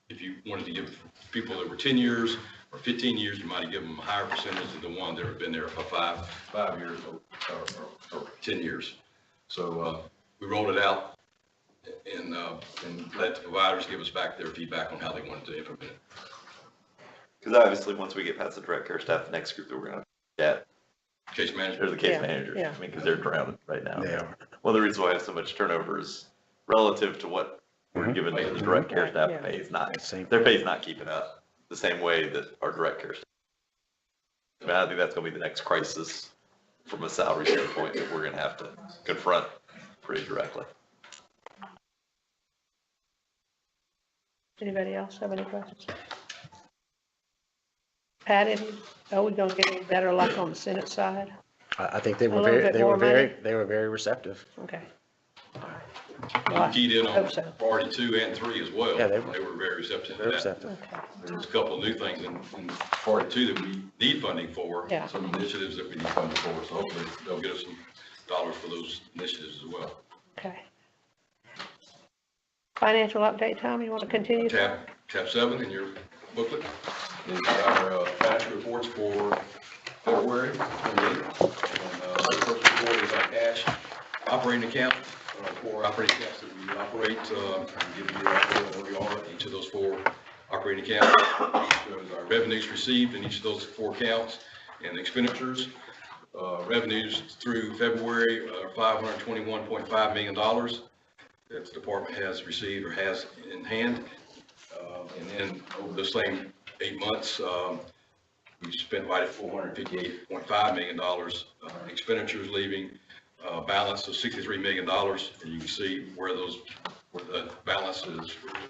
If you wanted to give people that were 10 years or 15 years, you might have given them a higher percentage than the one that have been there for five years or 10 years. So we rolled it out and let the providers give us back their feedback on how they wanted to implement it. Because obviously, once we get past the direct care staff, the next group that we're going to get. Case managers. They're the case managers. I mean, because they're drowning right now. Yeah. One of the reasons why I have so much turnover is relative to what we're given to the direct care staff pay is not, their pay is not keeping up the same way that our direct care staff. I mean, I think that's going to be the next crisis from a salary standpoint that we're going to have to confront pretty directly. Anybody else have any questions? Pat, are we gonna get any better luck on the Senate side? I think they A were little bit more money? very receptive. Okay. We keyed in on Hope so. priority 2 and 3 as well. Yeah, they were very receptive to Very that. receptive. Okay. There's a couple of new things in priority 2 that we need funding for. Yeah. Some initiatives that we need funding for, so hopefully they'll get us some dollars for those initiatives as well. Okay. Financial update, Tom, you want to continue? Tab 7 in your booklet is our financial reports for February 28th. And the first report is our cash operating account, 4 operating accounts that we operate. I'll give you where we are in each of those 4 operating accounts. Shows our revenues received in each of those 4 accounts and expenditures. Revenues through February are $521.5 million that the department has received or has in hand. And then over the same 8 months, we spent right at $458.5 million expenditures, leaving a balance of $63 million. And you can see where the balance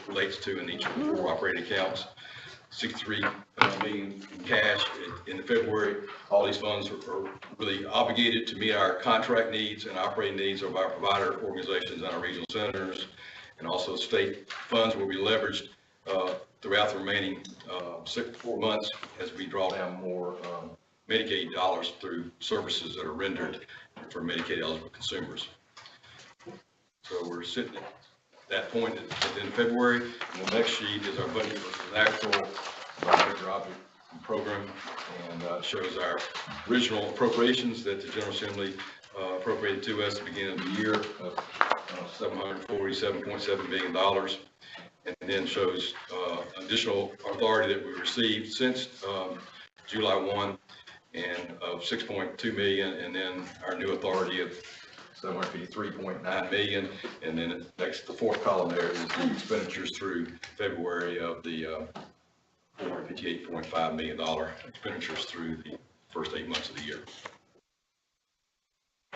relates to in each of the 4 operating accounts. 63 million in cash in February. All these funds are really obligated to meet our contract needs and operating needs of our provider organizations and our regional centers, and also state funds will be leveraged throughout the remaining 4 months as we draw down more Medicaid dollars through services that are rendered for Medicaid eligible consumers. So we're sitting at that point at the end of February. And the next sheet is our budget versus actual major object program, and shows our original appropriations that the General Assembly appropriated to us at the beginning of the year of $747.7 million. And then shows additional authority that we received since July 1 and of $6.2 million, and then our new authority of $753.9 million, and then the 4th column there is the expenditures through February of the $458.5 million expenditures through the first 8 months of the year.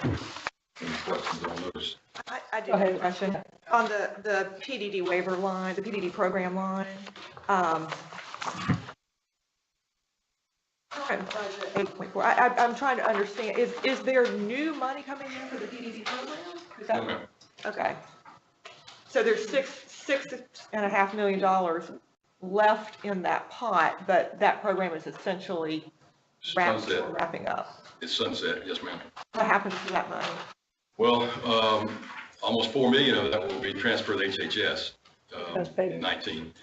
Any questions on those? I do have a question. On the PDD waiver line, the PDD program line, current budget 8.4. I'm trying to understand, is there new money coming in for the PDD program? Is that, No, okay. So there's $6.5 million left in that pot, but that program is essentially wrapping up. It's sunset, yes, ma'am. What happens to that money? Well, almost $4 million of that will be transferred to HHS in 19.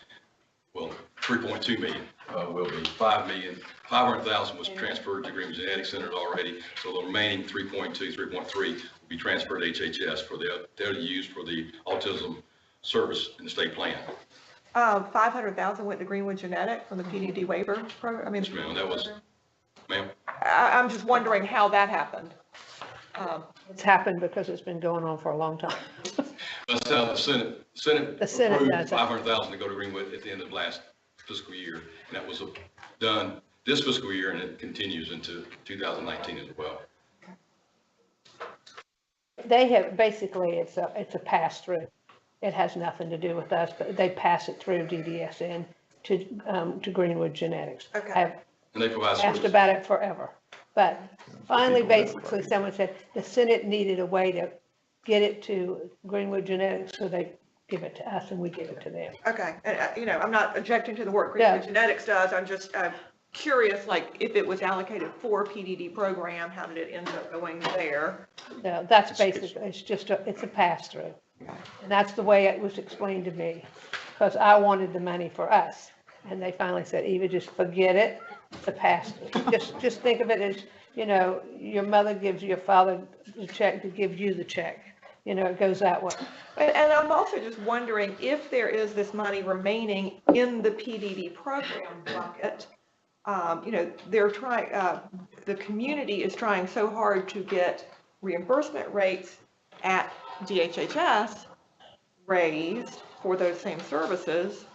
Well, 3.2 million will be. 500,000 was transferred to Greenwood Genetics Center already. So the remaining 3.3 will be transferred to HHS for they're used for the autism service in the state plan. 500,000 went to Greenwood Genetics from the PDD waiver program. I mean, yes, ma'am. That was, ma'am. I'm just wondering how that happened. It's happened because it's been going on for a long time. That's how the Senate approved does 500,000 to go to Greenwood at the end of last fiscal year, and that was done this fiscal year, and it continues into 2019 as well. They have, basically, it's a pass-through. It has nothing to do with us, but they pass it through DDSN to Greenwood Genetics. Okay. I've And they provide asked services. about it forever. But finally, basically, someone said the Senate needed a way to get it to Greenwood Genetics, so they give it to us and we give it to them. Okay, and, I'm not objecting to the work Greenwood Yeah. Genetics does, I'm just curious, like, if it was allocated for a PDD program, how did it end up going there? No, that's basically, it's a pass-through. And that's the way it was explained to me, because I wanted the money for us. And they finally said, Eva, just forget it, it's a pass-through. Just think of it as, your mother gives your father the check to give you the check. It goes that way. And I'm also just wondering if there is this money remaining in the PDD program bucket. They're trying, the community is trying so hard to get reimbursement rates at DHHS raised for those same services.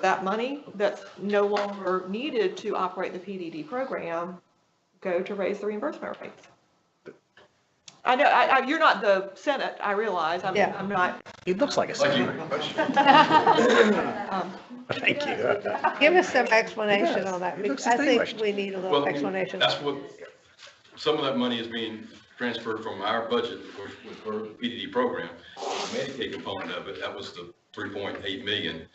That money that's no longer needed to operate the PDD program go to raise the reimbursement rates. I know, you're not the Senate, I realize, I'm not. He looks like a senator. Thank you. Give us some explanation on that, because I think distinguished. we need a little Well, explanation. that's what, some of that money is being transferred from our budget for the PDD program. The Medicaid component of it, that was the 3.8 million.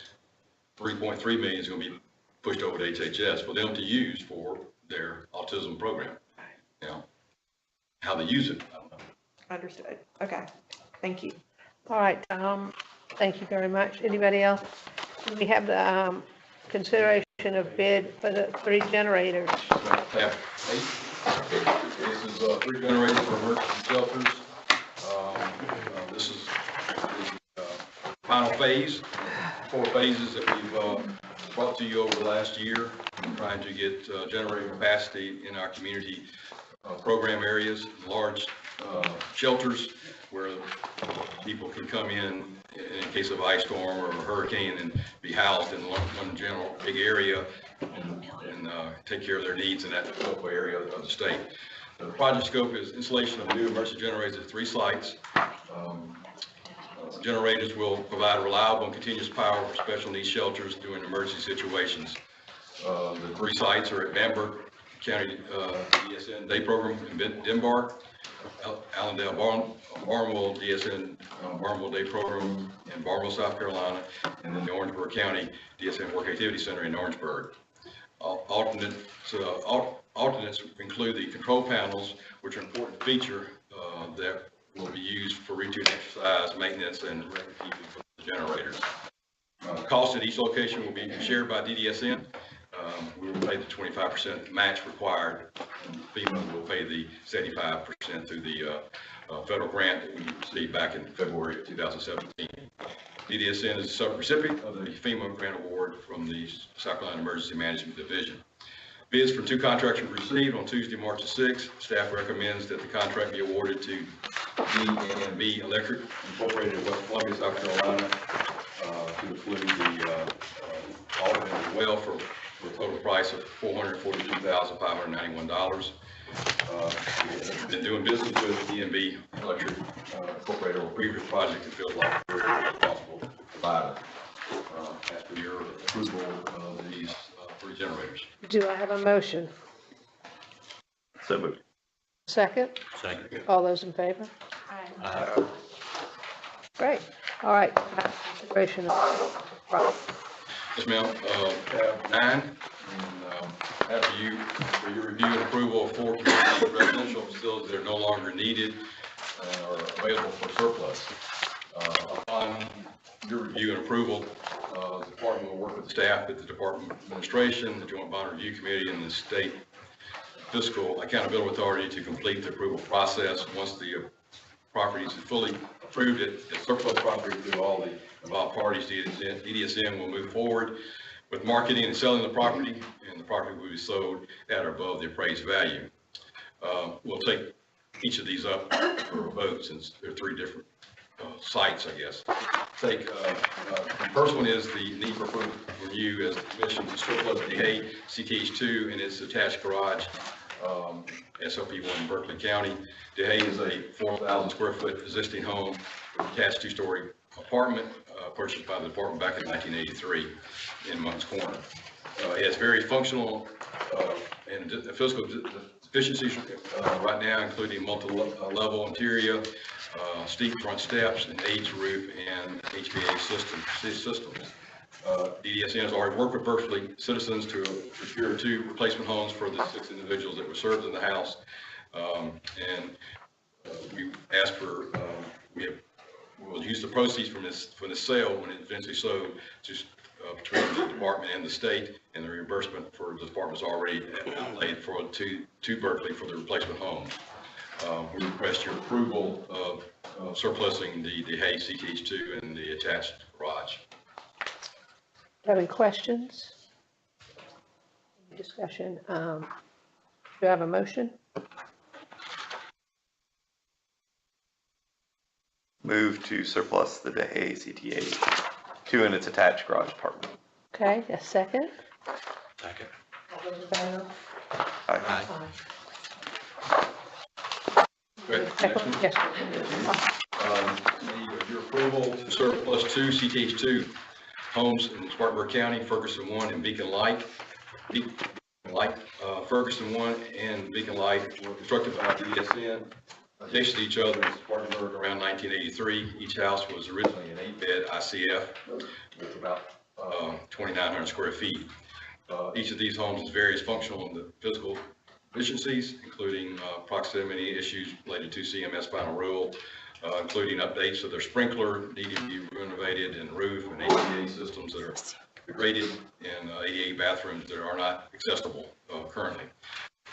3.3 million is going to be pushed over to HHS for them to use for their autism program. How they use it, I don't know. Understood. Okay. Thank you. All right, thank you very much. Anybody else? We have the consideration of bid for the 3 generators. Tab 8. This is 3 generators for emergency shelters. This is the final phase, 4 phases that we've brought to you over the last year, trying to get generator capacity in our community program areas, large shelters where people can come in case of ice storm or a hurricane and be housed in one general big area and take care of their needs in that local area of the state. The project scope is installation of new emergency generators at 3 sites. Generators will provide reliable and continuous power for special needs shelters during emergency situations. The 3 sites are at Bamberg County DSN Day Program in Denbar, Allendale Barnwell DSN Barnwell Day Program in Barnwell, South Carolina, and then the Orangeburg County DSN Work Activity Center in Orangeburg. Alternates include the control panels, which are an important feature that will be used for routine exercise, maintenance, and record keeping for the generators. Cost at each location will be shared by DDSN. We will pay the 25% match required. FEMA will pay the 75% through the federal grant that we received back in February of 2017. DDSN is a subrecipient of the FEMA grant award from the South Carolina Emergency Management Division. Bids for 2 contracts were received on Tuesday, March the 6th. Staff recommends that the contract be awarded to D&B Electric Incorporated in West Columbia, South Carolina, to include the audit as well for a total price of $442,591. We've been doing business with D&B Electric Incorporated on a previous project and feel like we're a responsible provider. As for your approval of these 3 generators. Do I have a motion? So moved. Second? Second. All those in favor? Aye. Great. All right. Consideration of Yes, ma'am. Tab 9, and for your review and approval of 4 community residential facilities that are no longer needed and are available for surplus. Upon your review and approval, the department will work with staff at the Department of Administration, the Joint Bond Review Committee, and the State Fiscal Accountability Authority to complete the approval process. Once the property is fully approved as surplus property through all the involved parties, DDSN will move forward with marketing and selling the property, and the property will be sold at or above the appraised value. We'll take each of these up for a vote since there are 3 different sites, I guess. The first one is the need for review as the commission to surplus DeHay CTH2 and its attached garage, SLP1 in Berkeley County. DeHay is a 4,000 square foot existing home with attached 2-story apartment purchased by the department back in 1983 in Moncks Corner. It has very functional and efficiencies right now, including multi-level interior, steep front steps, an aged roof, and HVAC systems. DDSN has already worked with Berkeley citizens to procure 2 replacement homes for the 6 individuals that were served in the house. We asked for, we'll use the proceeds from this sale when it's eventually sold to between the department and the state, and the reimbursement for the department's already outlaid for to Berkeley for the replacement homes. We request your approval of surplusing the Hay CTH2 and the attached garage. Have any questions? Any discussion? Do I have a motion? Move to surplus the Hay CTH2 and its attached garage apartment. Okay, a second? Second. All those in favor? Aye. Second? Yes. Need your approval to surplus 2 CTH2 homes in Spartanburg County, Ferguson 1 and Beacon Light. Ferguson 1 and Beacon Light were constructed by DDSN adjacent to each other in Spartanburg around 1983. Each house was originally an 8-bed ICF with about 2,900 square feet. Each of these homes has various functional and physical efficiencies, including proximity issues related to CMS final rule, including updates of their sprinkler needing to be renovated, and roof and HVAC systems that are degraded, and 88 bathrooms that are not accessible currently.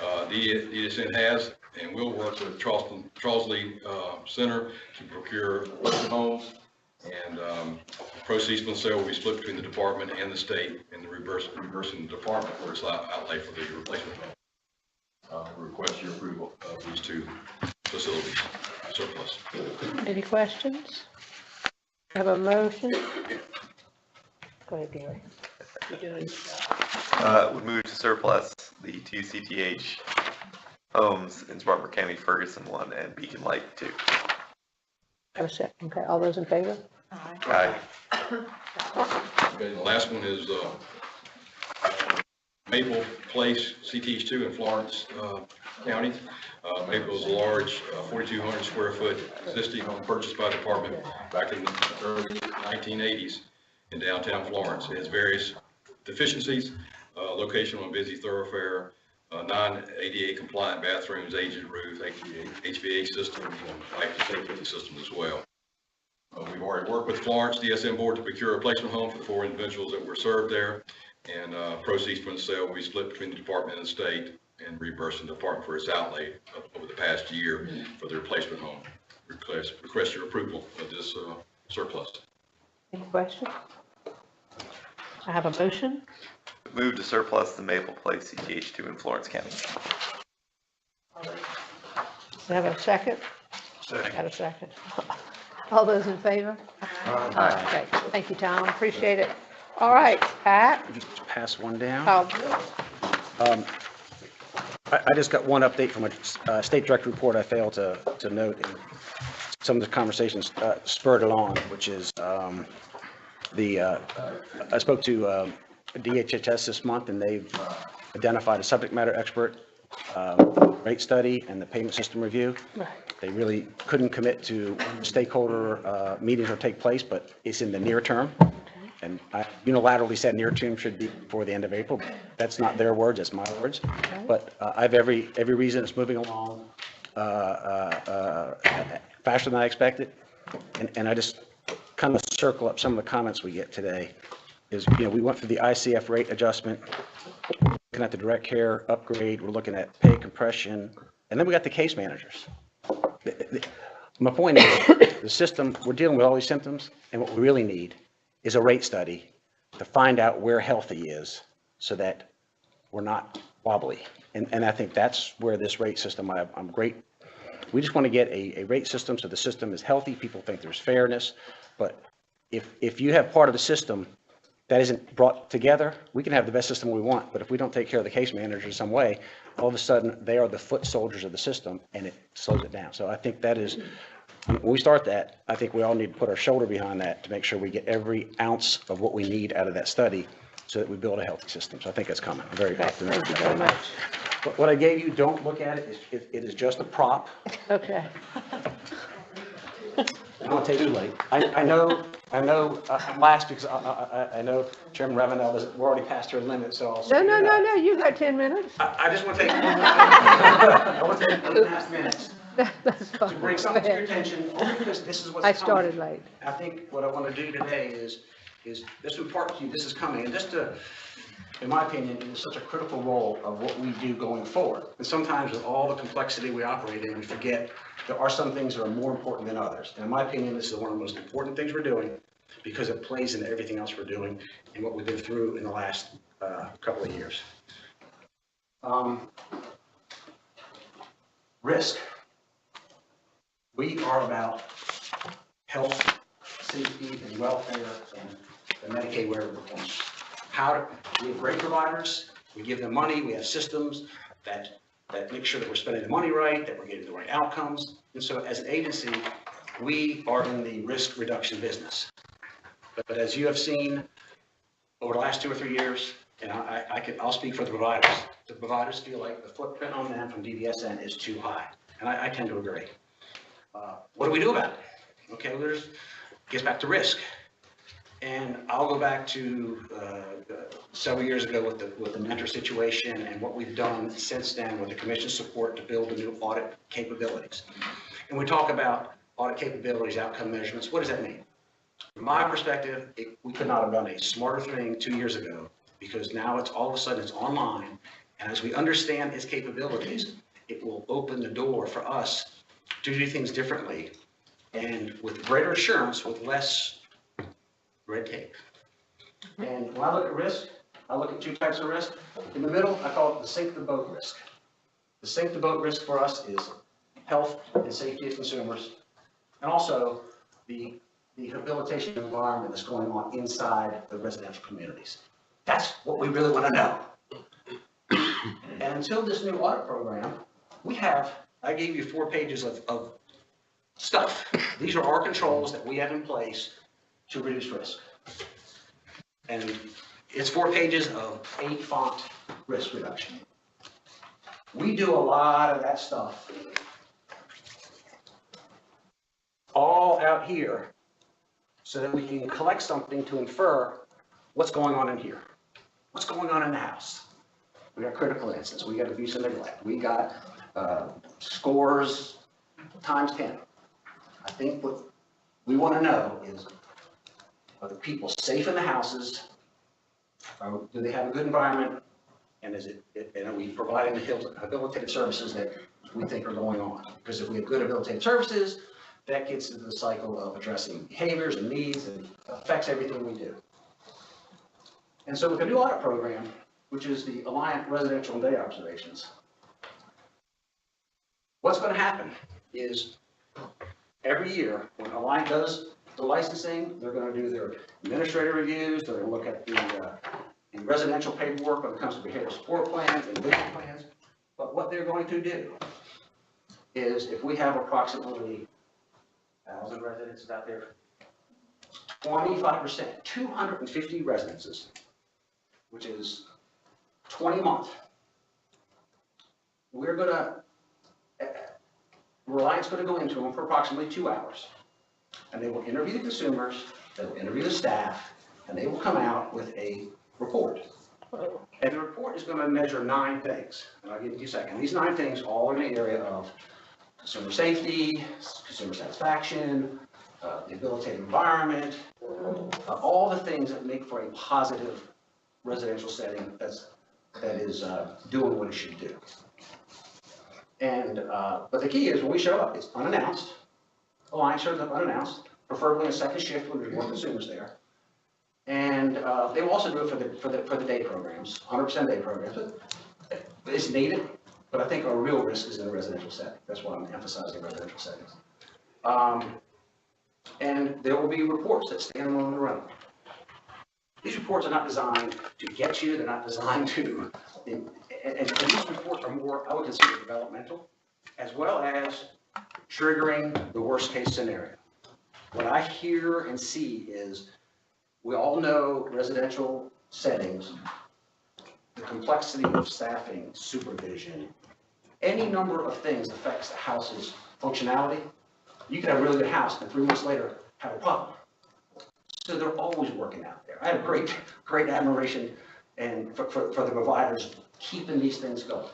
DDSN has and will work with Charles Lee Center to procure homes, and proceeds from the sale will be split between the department and the state, and the reimbursing the department for its outlay for the replacement home. We request your approval of these 2 facilities surplus. Any questions? Have a motion? Go ahead, Gary. You're doing your job. Would move to surplus the 2 CTH homes in Spartanburg County, Ferguson 1 and Beacon Light 2. Have a second. Okay, all those in favor? Aye. Okay, the last one is Maple Place CTH2 in Florence County. Maple is a large 4,200 square foot existing home purchased by the department back in the early 1980s in downtown Florence. It has various deficiencies, location on a busy thoroughfare, non-ADA compliant bathrooms, aged roof, HVAC systems, and life safety systems as well. We've already worked with Florence DSM board to procure a replacement home for the 4 individuals that were served there, and proceeds from the sale will be split between the department and the state, and reimbursing the department for its outlay over the past year for the replacement home. Request your approval of this surplus. Any questions? I have a motion. Move to surplus the Maple Place CTH2 in Florence County. I have a second? Second. Got a second. All those in favor? Aye. Okay, thank you, Tom, appreciate it. All right, Pat? Just pass one down. Oh, I just got one update from a state director report I failed to note, and some of the conversations spurred along, which is I spoke to DHHS this month, and they've identified a subject matter expert, rate study, and the payment system review. right. They really couldn't commit to stakeholder meetings will take place, but it's in the near term. And I unilaterally said near term should be before the end of April. That's not their words, that's my words. But I have every reason it's moving along faster than I expected. And I just kind of circle up some of the comments we get today. Is, we went through the ICF rate adjustment, looking at the direct care upgrade, we're looking at pay compression, and then we got the case managers. My point is, the system, we're dealing with all these symptoms, and what we really need is a rate study to find out where healthy is so that we're not wobbly. And I think that's where this rate system, I'm great. We just want to get a rate system so the system is healthy. People think there's fairness. But if you have part of the system that isn't brought together, we can have the best system we want. But if we don't take care of the case manager in some way, all of a sudden they are the foot soldiers of the system, and it slows it down. So I think that is, when we start that, I think we all need to put our shoulder behind that to make sure we get every ounce of what we need out of that study so that we build a healthy system. So I think that's coming. I'm very optimistic. Thank you very much. What I gave you, don't look at it, it is just a prop. Okay. I'll take too late. I know, I'm last because I know Chairman Ravenel, we're already past her limit, so I'll. No, you got 10 minutes. I just want to take, I want to take 8.5 minutes That's to fine. bring Go something to your ahead. attention, only because this is what's I coming. started late. I think what I want to do today is this to impart to you, this is coming, and just to, in my opinion, it is such a critical role of what we do going forward. And sometimes with all the complexity we operate in, we forget there are some things that are more important than others. And in my opinion, this is one of the most important things we're doing because it plays into everything else we're doing and what we've been through in the last couple of years. Risk. We are about health, safety, and welfare, and the Medicaid waiver performance. We have great providers, we give them money, we have systems that make sure that we're spending the money right, that we're getting the right outcomes. And so as an agency, we are in the risk reduction business. But as you have seen over the last 2 or 3 years, and I'll speak for the providers feel like the footprint on them from DDSN is too high. And I tend to agree. What do we do about it? Okay, gets back to risk. And I'll go back to several years ago with the mentor situation and what we've done since then with the commission's support to build the new audit capabilities. And we talk about audit capabilities, outcome measurements. What does that mean? From my perspective, we could not have done a smarter thing 2 years ago because now it's all of a sudden it's online. And as we understand its capabilities, it will open the door for us to do things differently and with greater assurance, with less red tape. And when I look at risk, I look at 2 types of risk. In the middle, I call it the sink the boat risk. The sink the boat risk for us is health and safety of consumers, and also the rehabilitation environment that's going on inside the residential communities. That's what we really want to know. And until this new audit program, I gave you 4 pages of stuff. These are our controls that we have in place to reduce risk. And it's 4 pages of 8 font risk reduction. We do a lot of that stuff all out here so that we can collect something to infer what's going on in here. What's going on in the house? We got critical incidents, we got abuse and neglect, we got scores times 10. I think what we want to know is, are the people safe in the houses? Do they have a good environment? And are we providing the habilitative services that we think are going on? Because if we have good habilitative services, that gets into the cycle of addressing behaviors and needs and affects everything we do. And so with the new audit program, which is the Alliant Residential and Day Observations, what's going to happen is every year when Alliant does the licensing, they're going to do their administrative reviews, they're going to look at the residential paperwork when it comes to behavioral support plans and living plans. But what they're going to do is if we have approximately 1,000 residences out there, 25%, 250 residences, which is 20 a month, Reliant's going to go into them for approximately 2 hours. And they will interview the consumers, they will interview the staff, and they will come out with a report. And the report is going to measure 9 things. And I'll give you a second. These 9 things all are in the area of consumer safety, consumer satisfaction, the habilitative environment, all the things that make for a positive residential setting that is doing what it should do. And but the key is when we show up, it's unannounced. Alliance shows up unannounced, preferably in a second shift when there's more consumers there. And they will also do it for the day programs, 100% day programs. But it's needed, but I think our real risk is in the residential setting. That's why I'm emphasizing residential settings. And there will be reports that stand on their own. These reports are not designed to get you, they're not designed to, and these reports are more, I would consider, developmental, as well as triggering the worst case scenario. What I hear and see is, we all know residential settings the complexity of staffing, supervision, any number of things affects the house's functionality. You could have a really good house and 3 months later have a problem. So they're always working out there. I have great admiration and for the providers keeping these things going.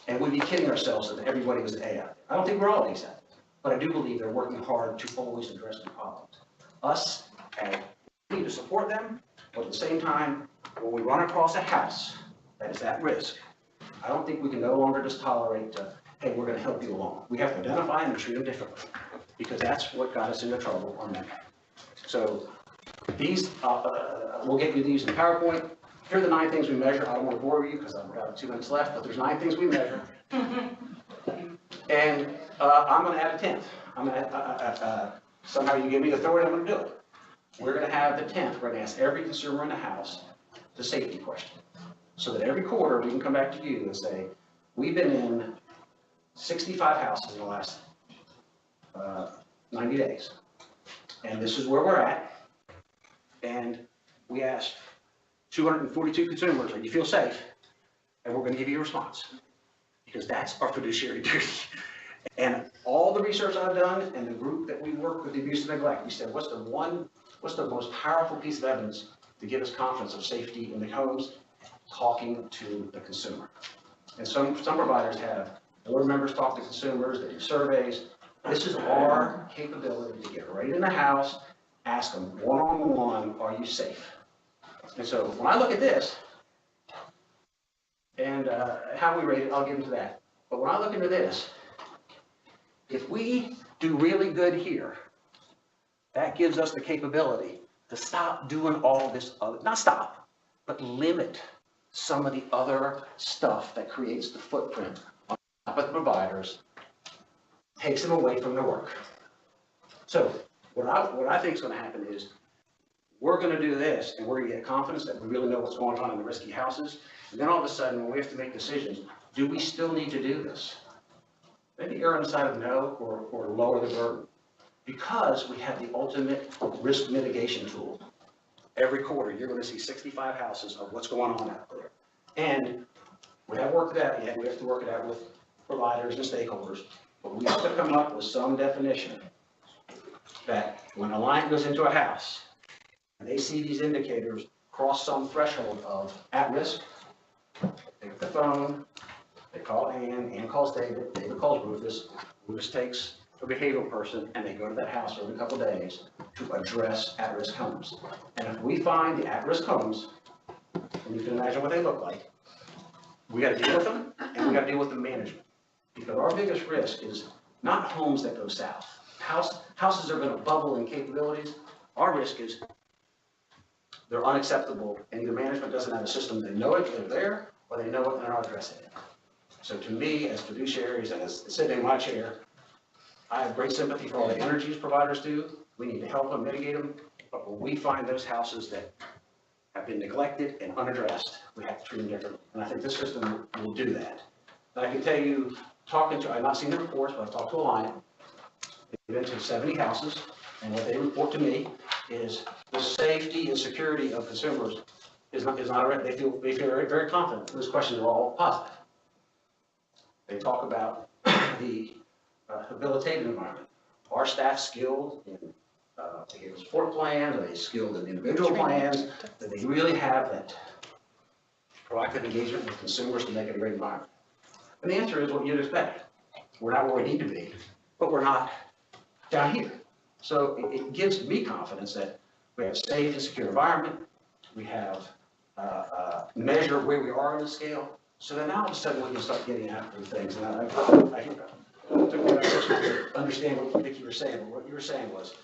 And we'd be kidding ourselves if everybody was an A out there. I don't think we're all A's out there, but I do believe they're working hard to always address the problems. Us, we need to support them, but at the same time, when we run across a house that is at risk, I don't think we can no longer just tolerate, hey, we're going to help you along. We have to identify them and treat them differently, because that's what got us into trouble on that. So these, we'll get you these in PowerPoint. Here are the 9 things we measure. I don't want to bore you because I've got 2 minutes left, but there's 9 things we measure. And I'm going to add a 10th. I'm going to, somehow you give me authority, I'm going to do it. We're going to have the 10th. We're going to ask every consumer in the house the safety question, so that every quarter we can come back to you and say, we've been in 65 houses in the last 90 days, and this is where we're at. And we asked 242 consumers, do you feel safe? And we're going to give you a response, because that's our fiduciary duty. And all the research I've done and the group that we work with the abuse and neglect, we said, what's the most powerful piece of evidence to give us confidence of safety in the homes? Talking to the consumer. And some providers have board members talk to consumers, they do surveys. This is our capability to get right in the house, ask them one-on-one, are you safe? And so when I look at this, and how we rate it, I'll get into that. But when I look into this, if we do really good here, that gives us the capability to stop doing all this other, not stop, but limit some of the other stuff that creates the footprint on top of the providers, takes them away from their work. So what I think is going to happen is we're going to do this, and we're going to get confidence that we really know what's going on in the risky houses. And then all of a sudden, when we have to make decisions, do we still need to do this? Maybe err on the side of no, or lower the burden. Because we have the ultimate risk mitigation tool. Every quarter, you're going to see 65 houses of what's going on out there. And we haven't worked it out yet. We have to work it out with providers and stakeholders. But we have to come up with some definition that when a line goes into a house and they see these indicators cross some threshold of at risk, they pick the phone, they call Ann calls David calls Rufus takes a behavioral person, and they go to that house every couple of days to address at-risk homes. And if we find the at-risk homes, and you can imagine what they look like, we got to deal with them, and we got to deal with the management. Because our biggest risk is not homes that go south. Houses are going to bubble in capabilities. Our risk is they're unacceptable, and either management doesn't have a system, they know it, they're there, or they know it and they're not addressing it. So to me, as fiduciaries and as sitting in my chair, I have great sympathy for all the energies providers do. We need to help them, mitigate them. But when we find those houses that have been neglected and unaddressed, we have to treat them differently. And I think this system will do that. And I can tell you, I've not seen the reports, but I've talked to a line. They've been to 70 houses, and what they report to me is the safety and security of consumers is not they feel very, very confident. Those questions are all positive. They talk about the habilitated environment. Are staff skilled in behavioral support plans? Are they skilled in individual plans? Do they really have that proactive engagement with consumers to make it a great environment? And the answer is what you'd expect. We're not where we need to be, but we're not down here. So it gives me confidence that we have a safe and secure environment. We have measure where we are on the scale. So then now all of a sudden we can start getting after the things. And I understand what Vicki you were saying, but what you were saying was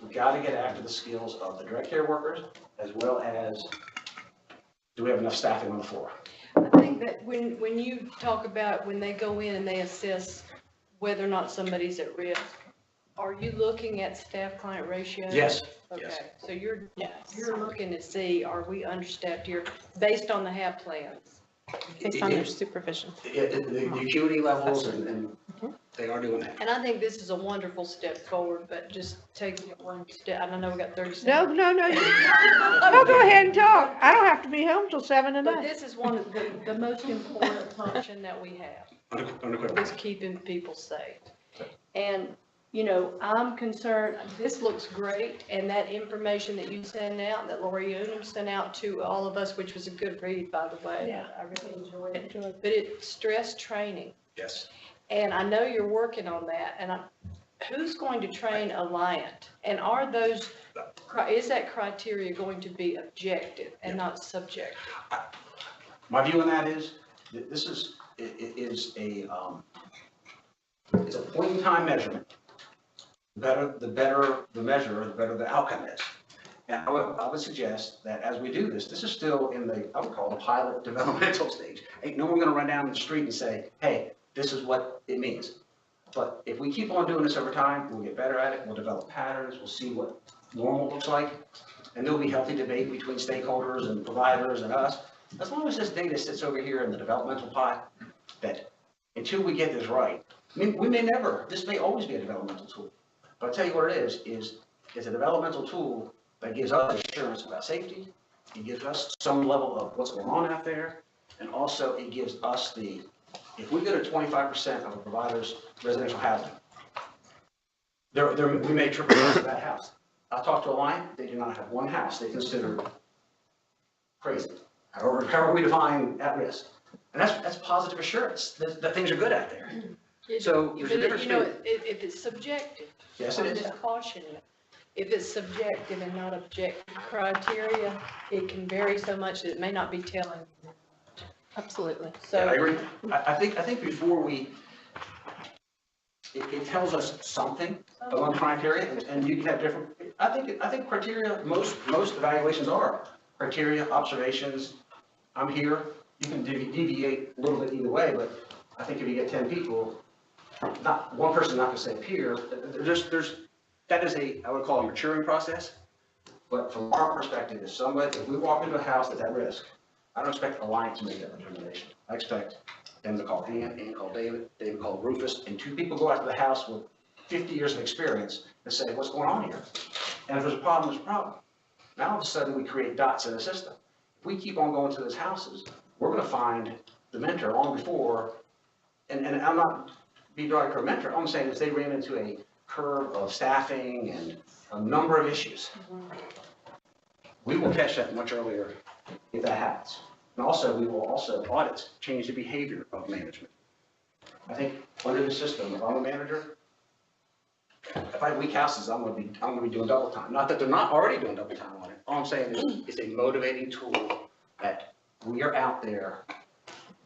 we've got to get after the skills of the direct care workers, as well as do we have enough staffing on the floor? I think that when you talk about when they go in and they assess whether or not somebody's at risk, are you looking at staff-client ratios? Yes. Okay, yes. so you're looking to see, are we understaffed here based on the HAB plans? Based on their supervision. The acuity levels and They are doing that. And I think this is a wonderful step forward, but just taking it one step, I know we got 30 No, seconds. no, no, no, go ahead and talk. I don't have to be home till 7 But tonight. this is one of the most important function that we have, Unequivocally. is keeping people safe. And, you know, I'm concerned, this looks great, and that information that you sent out, that Lori Unum sent out to all of us, which was a good read, by the way. Yeah. I really enjoyed it. But it stressed training. Yes. And I know you're working on that, and who's going to train Alliant? And are those, is that criteria going to be objective and not subjective? My view on that is, that this is, it's a point in time measurement. The better the measure, the better the outcome is. And I would suggest that as we do this, this is still in the, I would call it pilot developmental stage. Ain't no one gonna run down the street and say, hey, this is what it means. But if we keep on doing this over time, we'll get better at it, we'll develop patterns, we'll see what normal looks like, and there'll be healthy debate between stakeholders and providers and us. As long as this data sits over here in the developmental pot, that until we get this right, I mean, we may never, this may always be a developmental tool. But I'll tell you what it is it's a developmental tool that gives us assurance about safety, it gives us some level of what's going on out there, and also it gives us the, if we go to 25% of a provider's residential housing, we may triple that house. I talked to Alliant, they do not have one house they consider crazy, however we define at risk. And that's positive assurance that things are good out there. So there's a difference. You know, if it's subjective. Yes, it is. I'm just cautioning you. If it's subjective and not objective criteria, it can vary so much that it may not be telling you. Absolutely. Yeah, I So, agree. I think before it tells us something along criteria, and you can have different, I think criteria, most evaluations are criteria, observations, I'm here, you can deviate a little bit either way, but I think if you get 10 people, not, one person's not gonna say peer, that is I would call a maturing process, but from our perspective, if we walk into a house that's at risk, I don't expect Alliant to make that determination. I expect them to call Ann call David call Rufus, and two people go out to the house with 50 years of experience and say, what's going on here? And if there's a problem, there's a problem. Now all of a sudden we create dots in the system. If we keep on going to those houses, we're gonna find the mentor long before, and I'm not being derogatory for a mentor, all I'm saying is they ran into a curve of staffing and a number of issues. We will catch that much earlier if that happens. And also, we will also audit, change the behavior of management. I think under the system, if I'm a manager, if I have weak houses, I'm gonna be doing double time. Not that they're not already doing double time on it. All I'm saying is it's a motivating tool that we are out there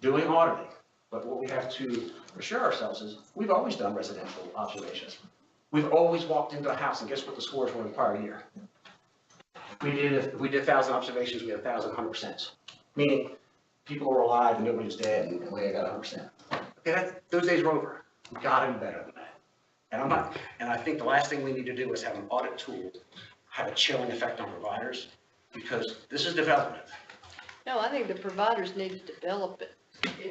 doing auditing. But what we have to assure ourselves is we've always done residential observations. We've always walked into a house and guess what the scores were in the prior year? If we did 1,000 observations, we had 1,000 100%. Meaning people were alive and nobody was dead and we got 100%. Okay, those days are over. We gotta do better than that. And I think the last thing we need to do is have an audit tool have a chilling effect on providers because this is development. no, I think the providers need to develop it.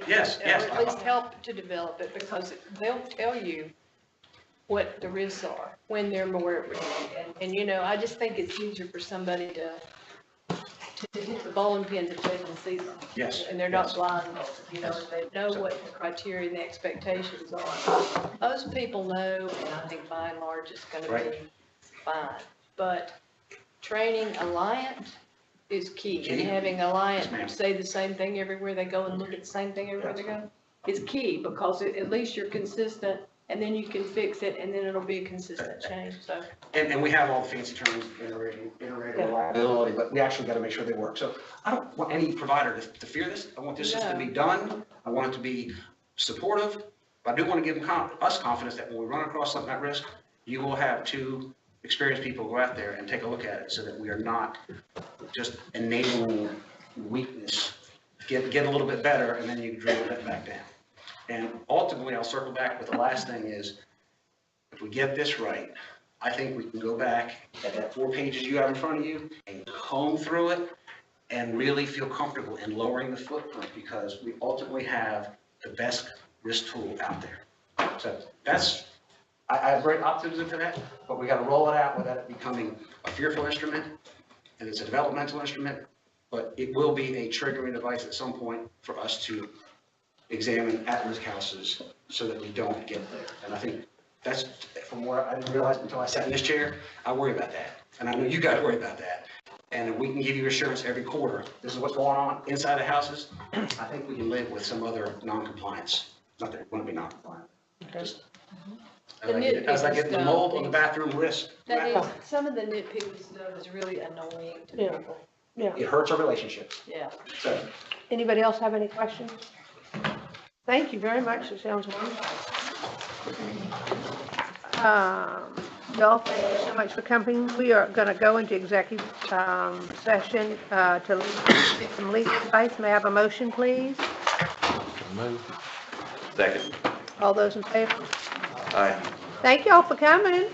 Yes. Or at least help to develop it, because they'll tell you what the risks are when they're more at risk. And you know, I just think it's easier for somebody to hit the bowling pins if they can see them. Yes. And they're not blind, you know, if they know what the criteria and the expectations are. Most people know, and I think by and large it's gonna be fine. But training Alliant is key. And having Alliant say the same thing everywhere they go and look at the same thing everywhere they go is key, because at least you're consistent, and then you can fix it, and then it'll be a consistent change, so. And we have all the fancy terms, iterative reliability, but we actually got to make sure they work. So I don't want any provider to fear this. I want this system to be done. I want it to be supportive, but I do want to give us confidence that when we run across something at risk, you will have two experienced people go out there and take a look at it so that we are not just enabling weakness. Get a little bit better, and then you can drill it back down. And ultimately, I'll circle back with the last thing is, if we get this right, I think we can go back at that 4 pages you have in front of you and comb through it and really feel comfortable in lowering the footprint, because we ultimately have the best risk tool out there. So that's, I have great optimism for that, but we gotta roll it out without it becoming a fearful instrument, and it's a developmental instrument, but it will be a triggering device at some point for us to examine at-risk houses so that we don't get there. And I think that's, from where I didn't realize until I sat in this chair, I worry about that. And I know you guys worry about that. And if we can give you assurance every quarter, this is what's going on inside the houses, I think we can live with some other non-compliance. Not that it wouldn't be non-compliant. Just as I get the mold on the bathroom risk, That is, some of the nitpicky stuff is really annoying to Yeah. people. Yeah. it hurts our relationships. Yeah. So, Anybody else have any questions? Thank you very much, it sounds wonderful. Y'all, thank you so much for coming. We are going to go into executive session to get some legal advice. May I have a motion, please? Second. All those in favor? Aye. Thank y'all for coming.